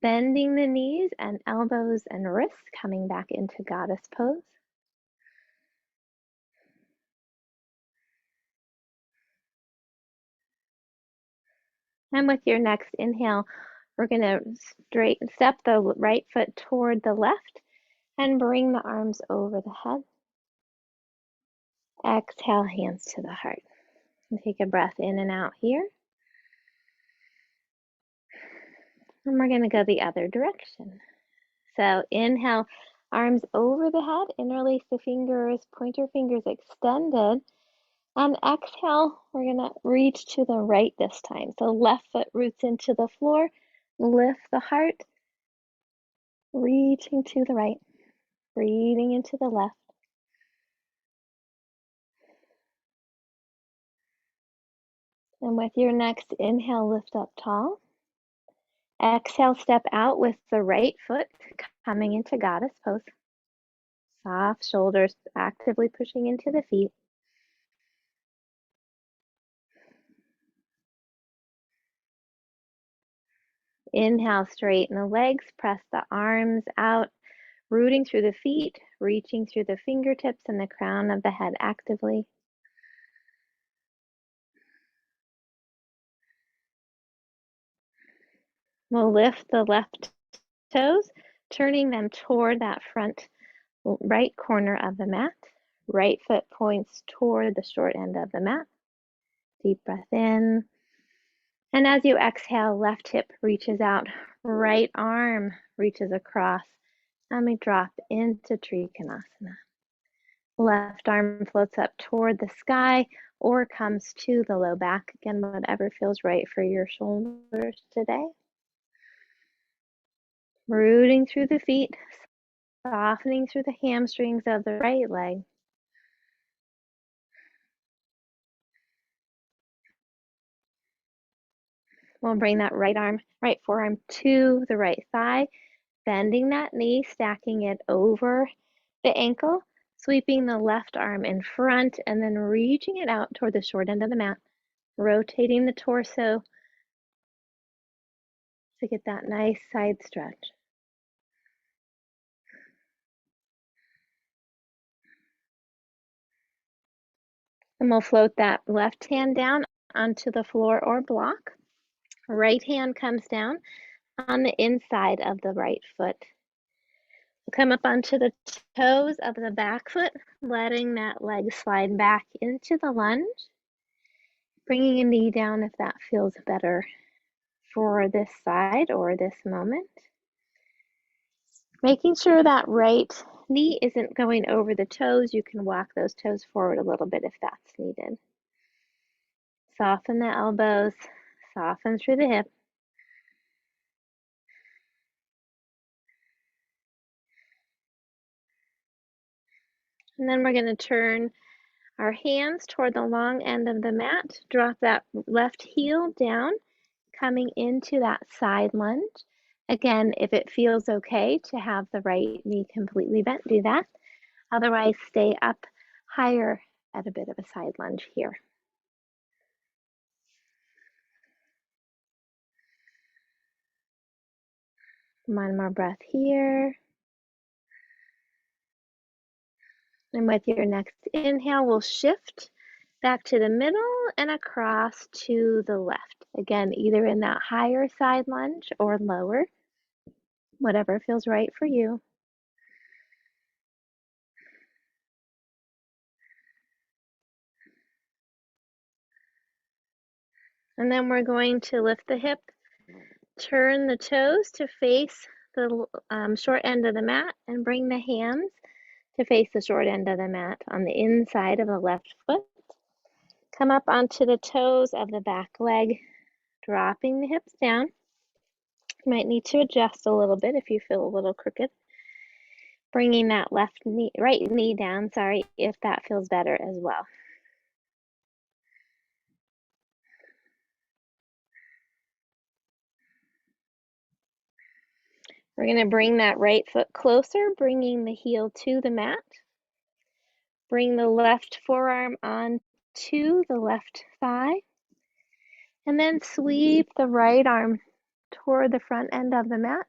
bending the knees and elbows and wrists, coming back into goddess pose. And with your next inhale, we're going to step the right foot toward the left and bring the arms over the head. Exhale, hands to the heart. And take a breath in and out here. And we're going to go the other direction. So inhale, arms over the head, interlace the fingers, pointer fingers extended. And exhale, we're going to reach to the right this time. So left foot roots into the floor, lift the heart, reaching to the right, breathing into the left. And with your next inhale, lift up tall. Exhale, step out with the right foot coming into goddess pose. Soft shoulders actively pushing into the feet. Inhale, straighten the legs, press the arms out, rooting through the feet, reaching through the fingertips and the crown of the head actively. We'll lift the left toes, turning them toward that front right corner of the mat. Right foot points toward the short end of the mat. Deep breath in. And as you exhale, left hip reaches out, right arm reaches across, and we drop into Trikonasana. Left arm floats up toward the sky or comes to the low back. Again, whatever feels right for your shoulders today. Rooting through the feet, softening through the hamstrings of the right leg. We'll bring that right forearm to the right thigh, bending that knee, stacking it over the ankle, sweeping the left arm in front, and then reaching it out toward the short end of the mat, rotating the torso to get that nice side stretch. And we'll float that left hand down onto the floor or block. Right hand comes down on the inside of the right foot. Come up onto the toes of the back foot, letting that leg slide back into the lunge. Bringing a knee down if that feels better for this side or this moment. Making sure that right knee isn't going over the toes. You can walk those toes forward a little bit if that's needed. Soften the elbows, soften through the hip. And then we're going to turn our hands toward the long end of the mat. Drop that left heel down, coming into that side lunge. Again, if it feels okay to have the right knee completely bent, do that. Otherwise, stay up higher at a bit of a side lunge here. One more breath here. And with your next inhale, we'll shift back to the middle and across to the left. Again, either in that higher side lunge or lower, whatever feels right for you. And then we're going to lift the hip, turn the toes to face the short end of the mat, and bring the hands to face the short end of the mat on the inside of the left foot. Come up onto the toes of the back leg, dropping the hips down. You might need to adjust a little bit if you feel a little crooked. Bringing that right knee down, if that feels better as well. We're going to bring that right foot closer, bringing the heel to the mat. Bring the left forearm on to the left thigh. And then sweep the right arm toward the front end of the mat,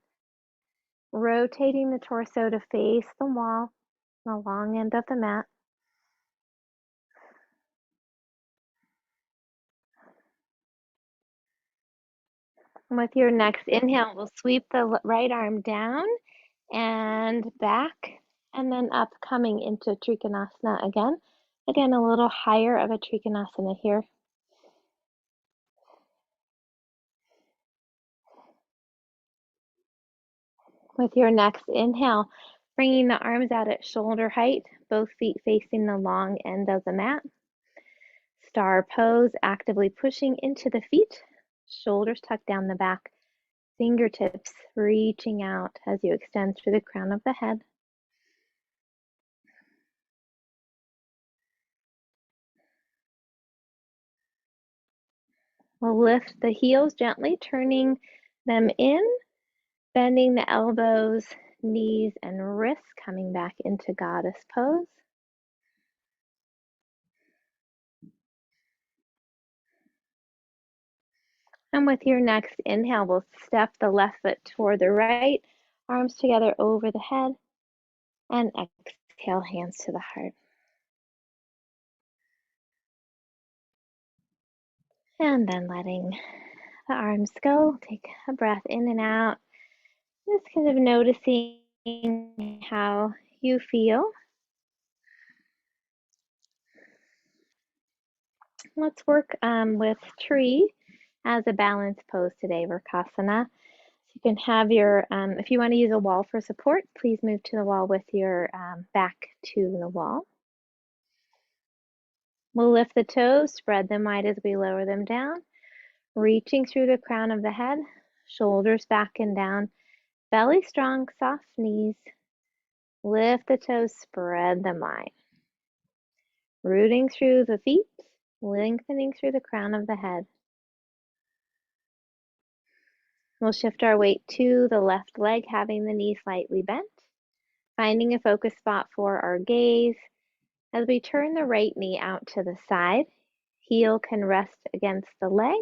rotating the torso to face the wall, the long end of the mat. With your next inhale, we'll sweep the right arm down and back, and then up, coming into Trikonasana again. Again, a little higher of a Trikonasana here. With your next inhale, bringing the arms out at shoulder height, both feet facing the long end of the mat. Star pose, actively pushing into the feet, shoulders tucked down the back, fingertips reaching out as you extend through the crown of the head. We'll lift the heels gently, turning them in, bending the elbows, knees, and wrists, coming back into goddess pose. And with your next inhale, we'll step the left foot toward the right, arms together over the head, and exhale, hands to the heart. And then letting the arms go. Take a breath in and out. Just kind of noticing how you feel. Let's work with tree as a balance pose today, Vrksasana. So you can have your, if you want to use a wall for support, please move to the wall with your back to the wall. We'll lift the toes, spread them wide as we lower them down, reaching through the crown of the head, shoulders back and down, belly strong, soft knees. Lift the toes, spread them wide. Rooting through the feet, lengthening through the crown of the head. We'll shift our weight to the left leg, having the knee slightly bent, finding a focus spot for our gaze. As we turn the right knee out to the side, heel can rest against the leg,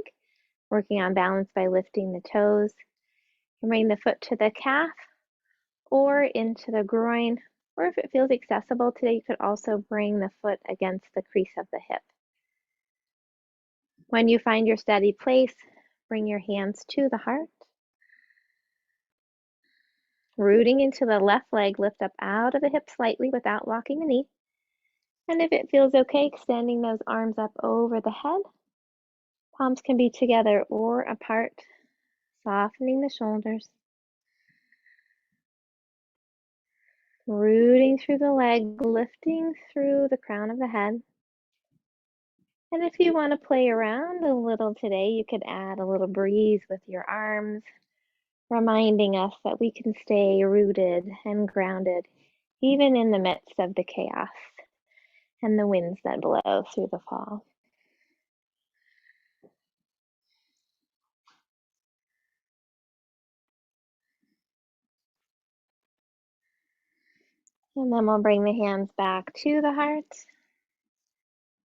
working on balance by lifting the toes. Bring the foot to the calf or into the groin, or if it feels accessible today, you could also bring the foot against the crease of the hip. When you find your steady place, bring your hands to the heart. Rooting into the left leg, lift up out of the hip slightly without locking the knee. And if it feels okay, extending those arms up over the head. Palms can be together or apart, softening the shoulders. Rooting through the leg, lifting through the crown of the head. And if you want to play around a little today, you could add a little breeze with your arms, reminding us that we can stay rooted and grounded, even in the midst of the chaos and the winds that blow through the fall. And then we'll bring the hands back to the heart.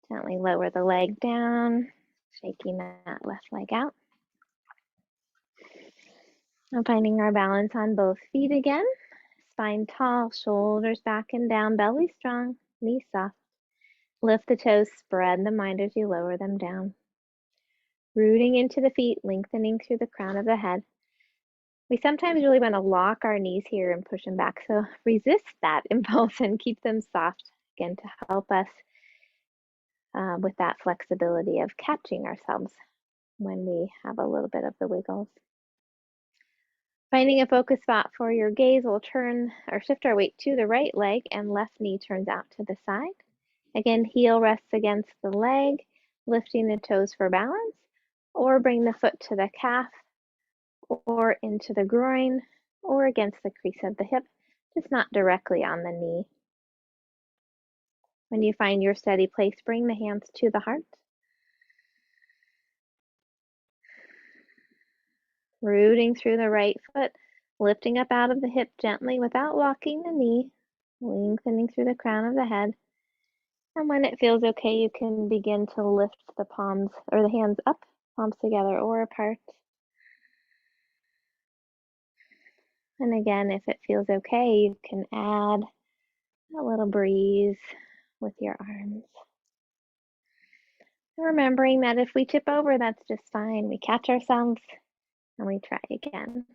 Gently lower the leg down, shaking that left leg out. And finding our balance on both feet again. Spine tall, shoulders back and down, belly strong, knees soft. Lift the toes, spread them wide as you lower them down. Rooting into the feet, lengthening through the crown of the head. We sometimes really want to lock our knees here and push them back, so resist that impulse and keep them soft, again, to help us with that flexibility of catching ourselves when we have a little bit of the wiggles. Finding a focus spot for your gaze, we'll turn or shift our weight to the right leg and left knee turns out to the side. Again, heel rests against the leg, lifting the toes for balance, or bring the foot to the calf or into the groin or against the crease of the hip, just not directly on the knee. When you find your steady place, bring the hands to the heart. Rooting through the right foot, lifting up out of the hip gently without locking the knee, lengthening through the crown of the head. And when it feels okay, you can begin to lift the palms or the hands up, palms together or apart. And again, if it feels okay, you can add a little breeze with your arms. Remembering that if we tip over, that's just fine. We catch ourselves and we try again.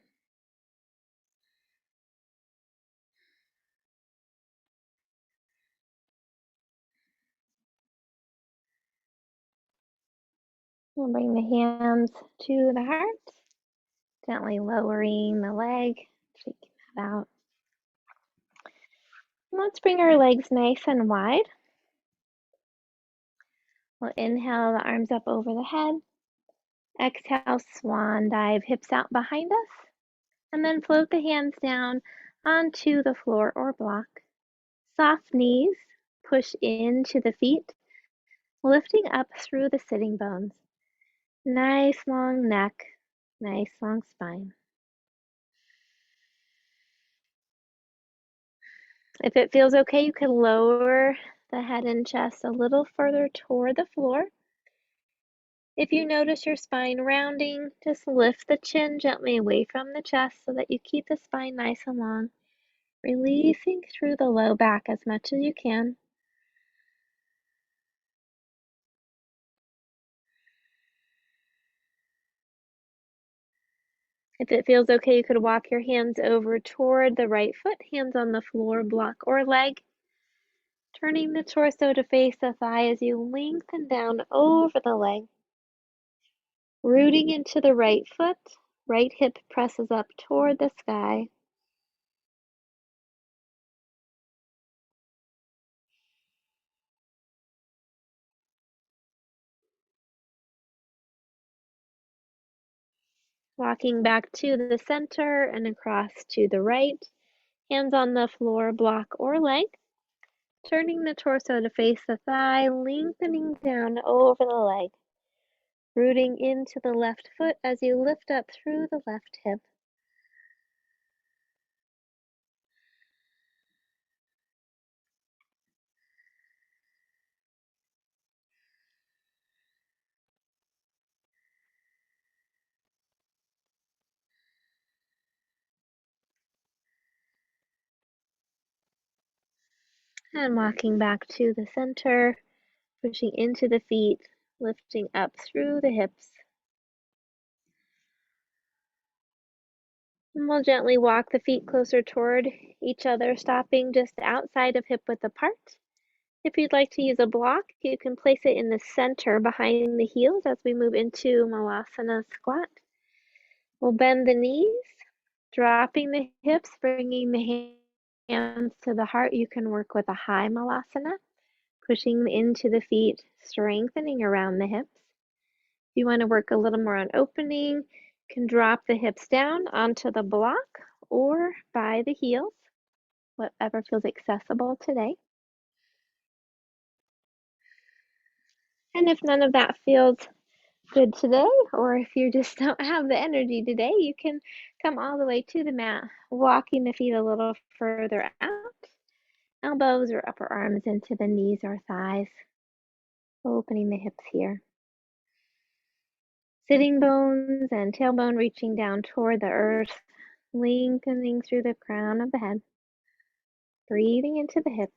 We'll bring the hands to the heart, gently lowering the leg, shaking that out. And let's bring our legs nice and wide. We'll inhale the arms up over the head. Exhale, swan dive, hips out behind us. And then float the hands down onto the floor or block. Soft knees, push into the feet, lifting up through the sitting bones. Nice long neck, nice long spine. If it feels okay, you can lower the head and chest a little further toward the floor. If you notice your spine rounding, just lift the chin gently away from the chest so that you keep the spine nice and long, releasing through the low back as much as you can. If it feels okay, you could walk your hands over toward the right foot, hands on the floor, block, or leg. Turning the torso to face the thigh as you lengthen down over the leg. Rooting into the right foot, right hip presses up toward the sky. Walking back to the center and across to the right. Hands on the floor, block, or leg. Turning the torso to face the thigh, lengthening down over the leg. Rooting into the left foot as you lift up through the left hip. And walking back to the center, pushing into the feet, lifting up through the hips. And we'll gently walk the feet closer toward each other, stopping just outside of hip width apart. If you'd like to use a block, you can place it in the center behind the heels as we move into Malasana Squat. We'll bend the knees, dropping the hips, bringing the hands to the heart. You can work with a high Malasana, pushing into the feet, strengthening around the hips. If you want to work a little more on opening, you can drop the hips down onto the block or by the heels, whatever feels accessible today. And if none of that feels good today, or if you just don't have the energy today, you can come all the way to the mat, walking the feet a little further out, elbows or upper arms into the knees or thighs, opening the hips here. Sitting bones and tailbone reaching down toward the earth, lengthening through the crown of the head, breathing into the hips.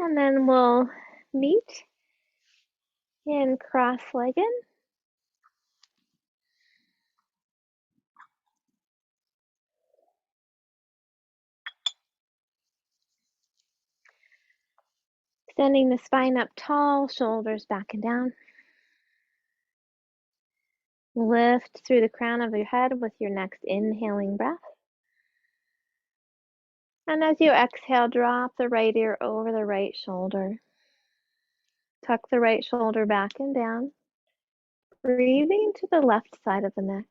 And then we'll meet in cross-legged. Extending the spine up tall, shoulders back and down. Lift through the crown of your head with your next inhaling breath. And as you exhale, drop the right ear over the right shoulder. Tuck the right shoulder back and down. Breathing to the left side of the neck.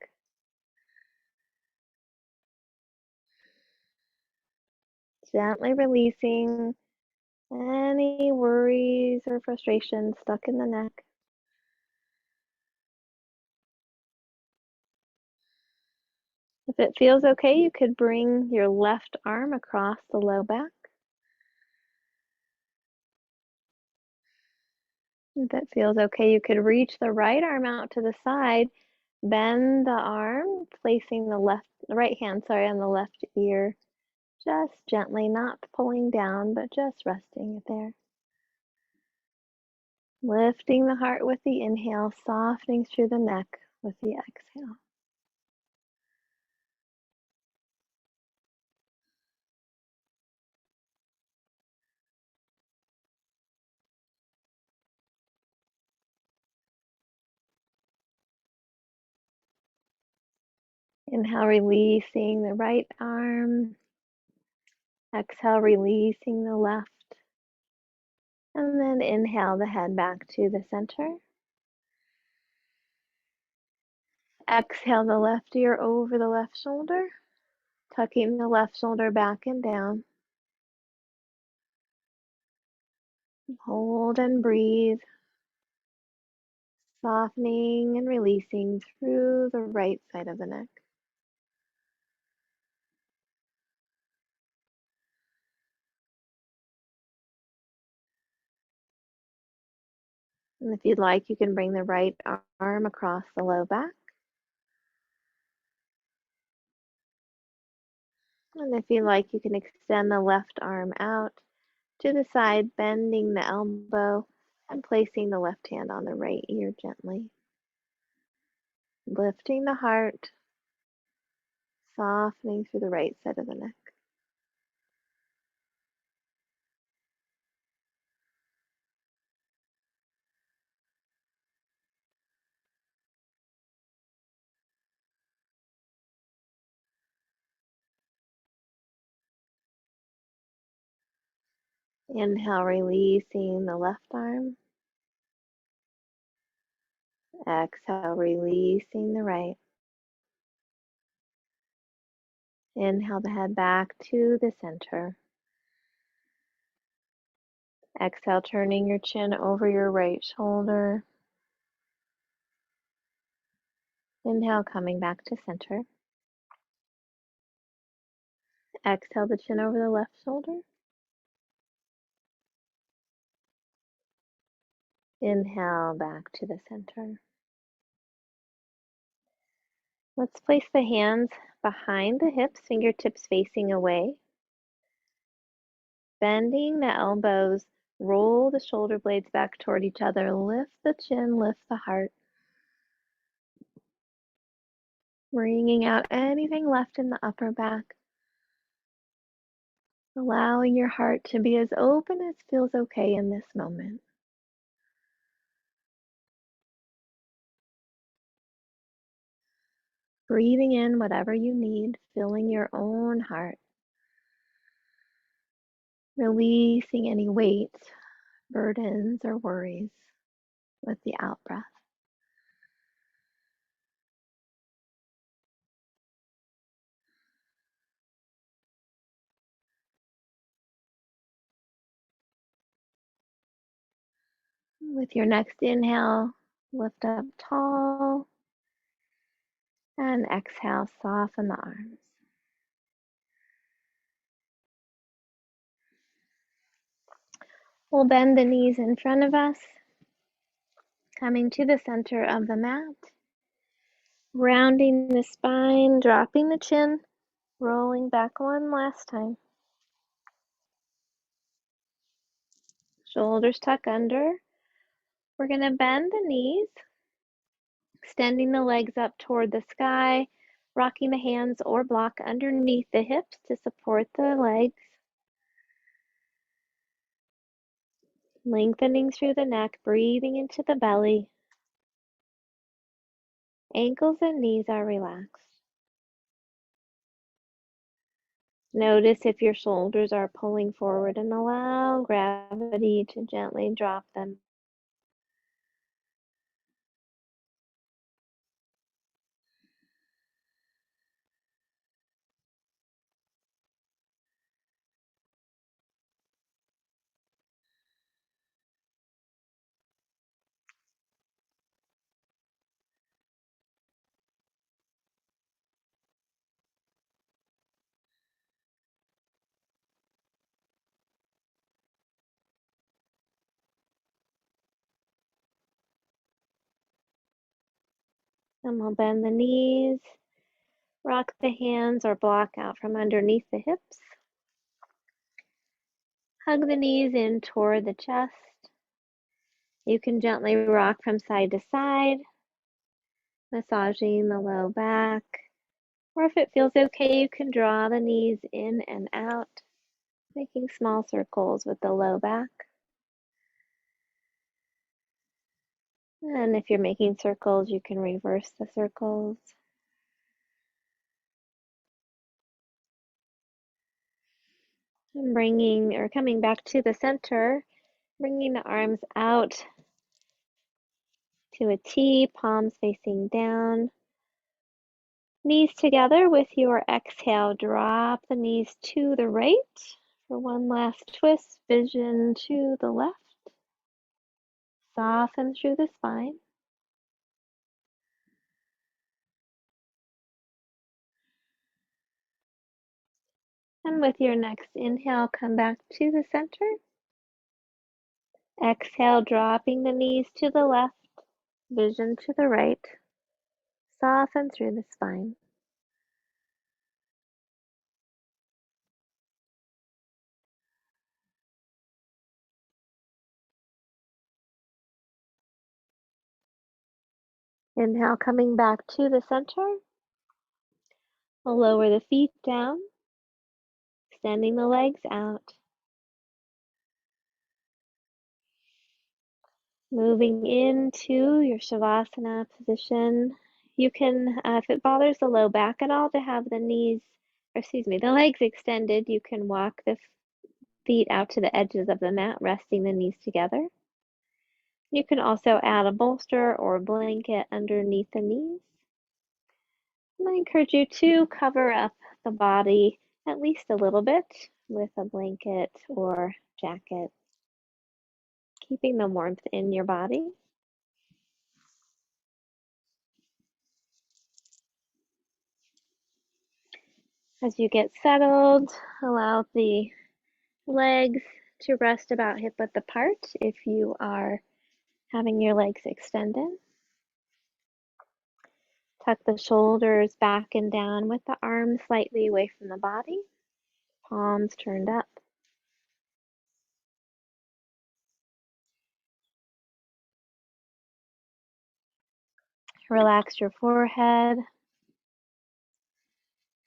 Gently releasing any worries or frustrations stuck in the neck. If it feels okay, you could bring your left arm across the low back. If it feels okay, you could reach the right arm out to the side, bend the arm, placing the right hand, on the left ear, just gently, not pulling down, but just resting it there. Lifting the heart with the inhale, softening through the neck with the exhale. Inhale, releasing the right arm. Exhale, releasing the left. And then inhale the head back to the center. Exhale the left ear over the left shoulder, tucking the left shoulder back and down. Hold and breathe, softening and releasing through the right side of the neck. And if you'd like, you can bring the right arm across the low back. And if you like, you can extend the left arm out to the side, bending the elbow and placing the left hand on the right ear gently. Lifting the heart, softening through the right side of the neck. Inhale, releasing the left arm. Exhale, releasing the right. Inhale the head back to the center. Exhale, turning your chin over your right shoulder. Inhale, coming back to center. Exhale the chin over the left shoulder. Inhale back to the center. Let's place the hands behind the hips, fingertips facing away. Bending the elbows, roll the shoulder blades back toward each other. Lift the chin, lift the heart. Bringing out anything left in the upper back. Allowing your heart to be as open as feels okay in this moment. Breathing in whatever you need, filling your own heart. Releasing any weight, burdens, or worries with the out breath. With your next inhale, lift up tall, and exhale, soften the arms. We'll bend the knees in front of us, coming to the center of the mat, rounding the spine, dropping the chin, rolling back one last time. Shoulders tuck under. We're going to bend the knees, extending the legs up toward the sky, rocking the hands or block underneath the hips to support the legs. Lengthening through the neck, breathing into the belly. Ankles and knees are relaxed. Notice if your shoulders are pulling forward and allow gravity to gently drop them. And we'll bend the knees, rock the hands or block out from underneath the hips. Hug the knees in toward the chest. You can gently rock from side to side, massaging the low back. Or if it feels okay, you can draw the knees in and out, making small circles with the low back. And if you're making circles, you can reverse the circles. And coming back to the center, bringing the arms out to a T, palms facing down. Knees together with your exhale, drop the knees to the right for one last twist, vision to the left. Soften through the spine. And with your next inhale, come back to the center. Exhale, dropping the knees to the left, vision to the right. Soften through the spine. Inhale, coming back to the center. We'll lower the feet down, extending the legs out. Moving into your Shavasana position. You can, if it bothers the low back at all, to have the the legs extended, you can walk the feet out to the edges of the mat, resting the knees together. You can also add a bolster or a blanket underneath the knees. And I encourage you to cover up the body at least a little bit with a blanket or jacket, keeping the warmth in your body. As you get settled, allow the legs to rest about hip width apart if you are having your legs extended. Tuck the shoulders back and down with the arms slightly away from the body, palms turned up. Relax your forehead,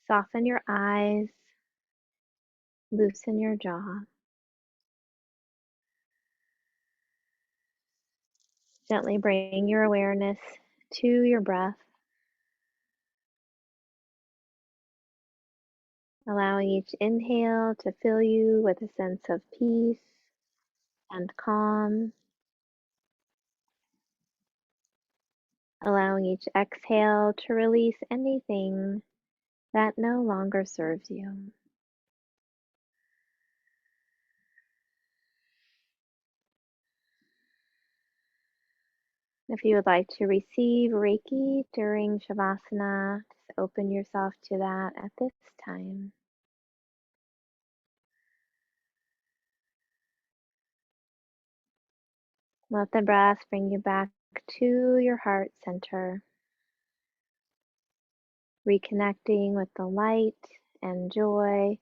soften your eyes, loosen your jaw. Gently bring your awareness to your breath, allowing each inhale to fill you with a sense of peace and calm, allowing each exhale to release anything that no longer serves you. If you would like to receive Reiki during Shavasana, just open yourself to that at this time. Let the breath bring you back to your heart center, reconnecting with the light and joy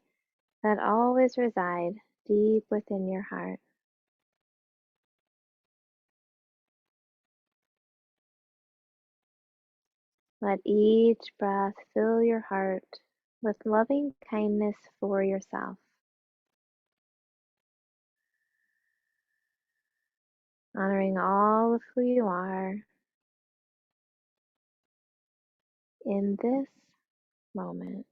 that always reside deep within your heart. Let each breath fill your heart with loving kindness for yourself, honoring all of who you are in this moment.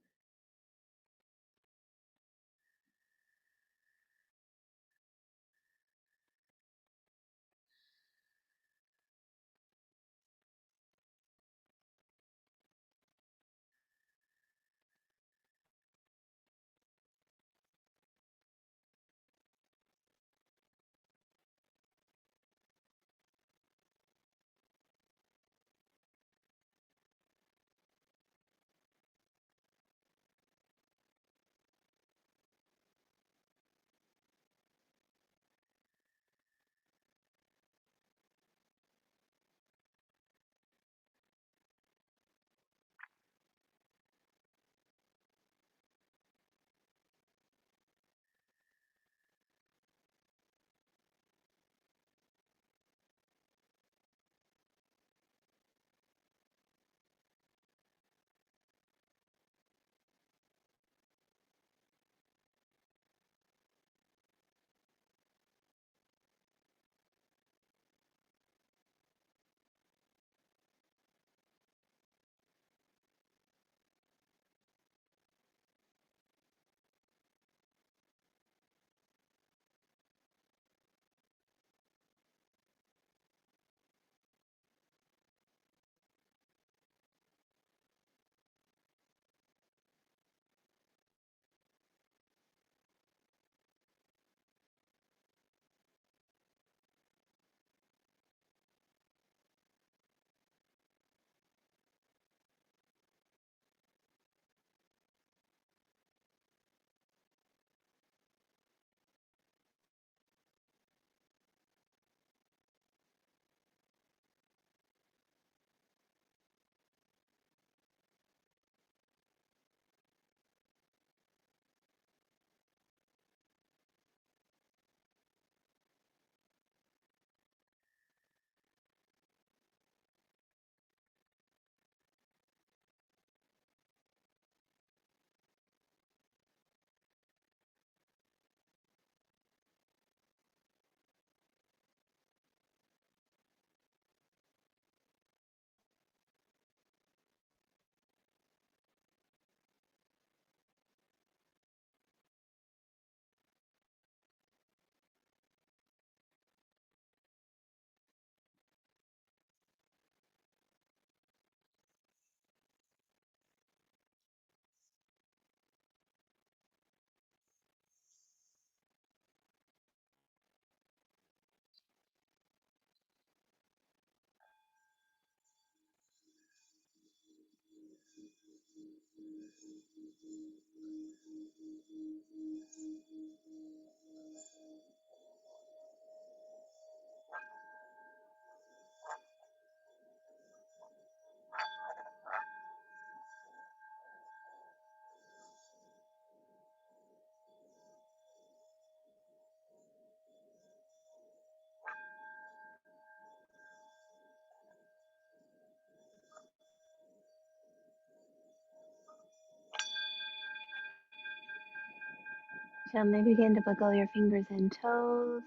Gently begin to wiggle your fingers and toes.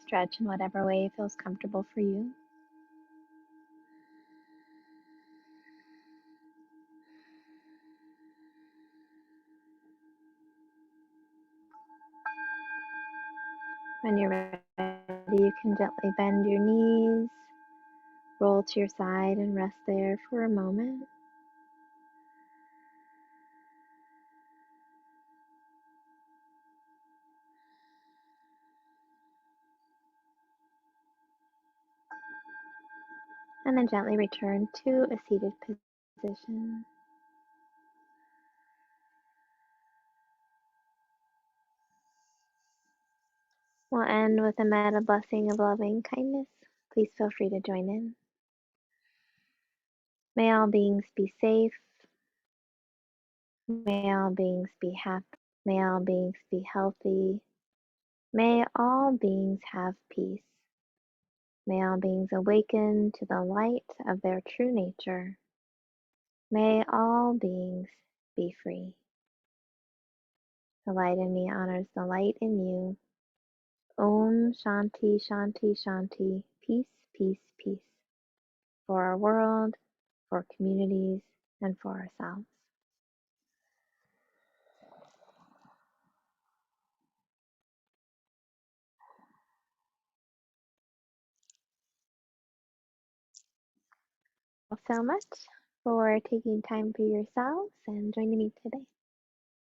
Stretch in whatever way feels comfortable for you. When you're ready, you can gently bend your knees, roll to your side, and rest there for a moment. And then gently return to a seated position. We'll end with a metta blessing of loving kindness. Please feel free to join in. May all beings be safe. May all beings be happy. May all beings be healthy. May all beings have peace. May all beings awaken to the light of their true nature. May all beings be free. The light in me honors the light in you. Om Shanti Shanti Shanti. Peace, peace, peace. For our world, for communities, and for ourselves. So much for taking time for yourselves and joining me today.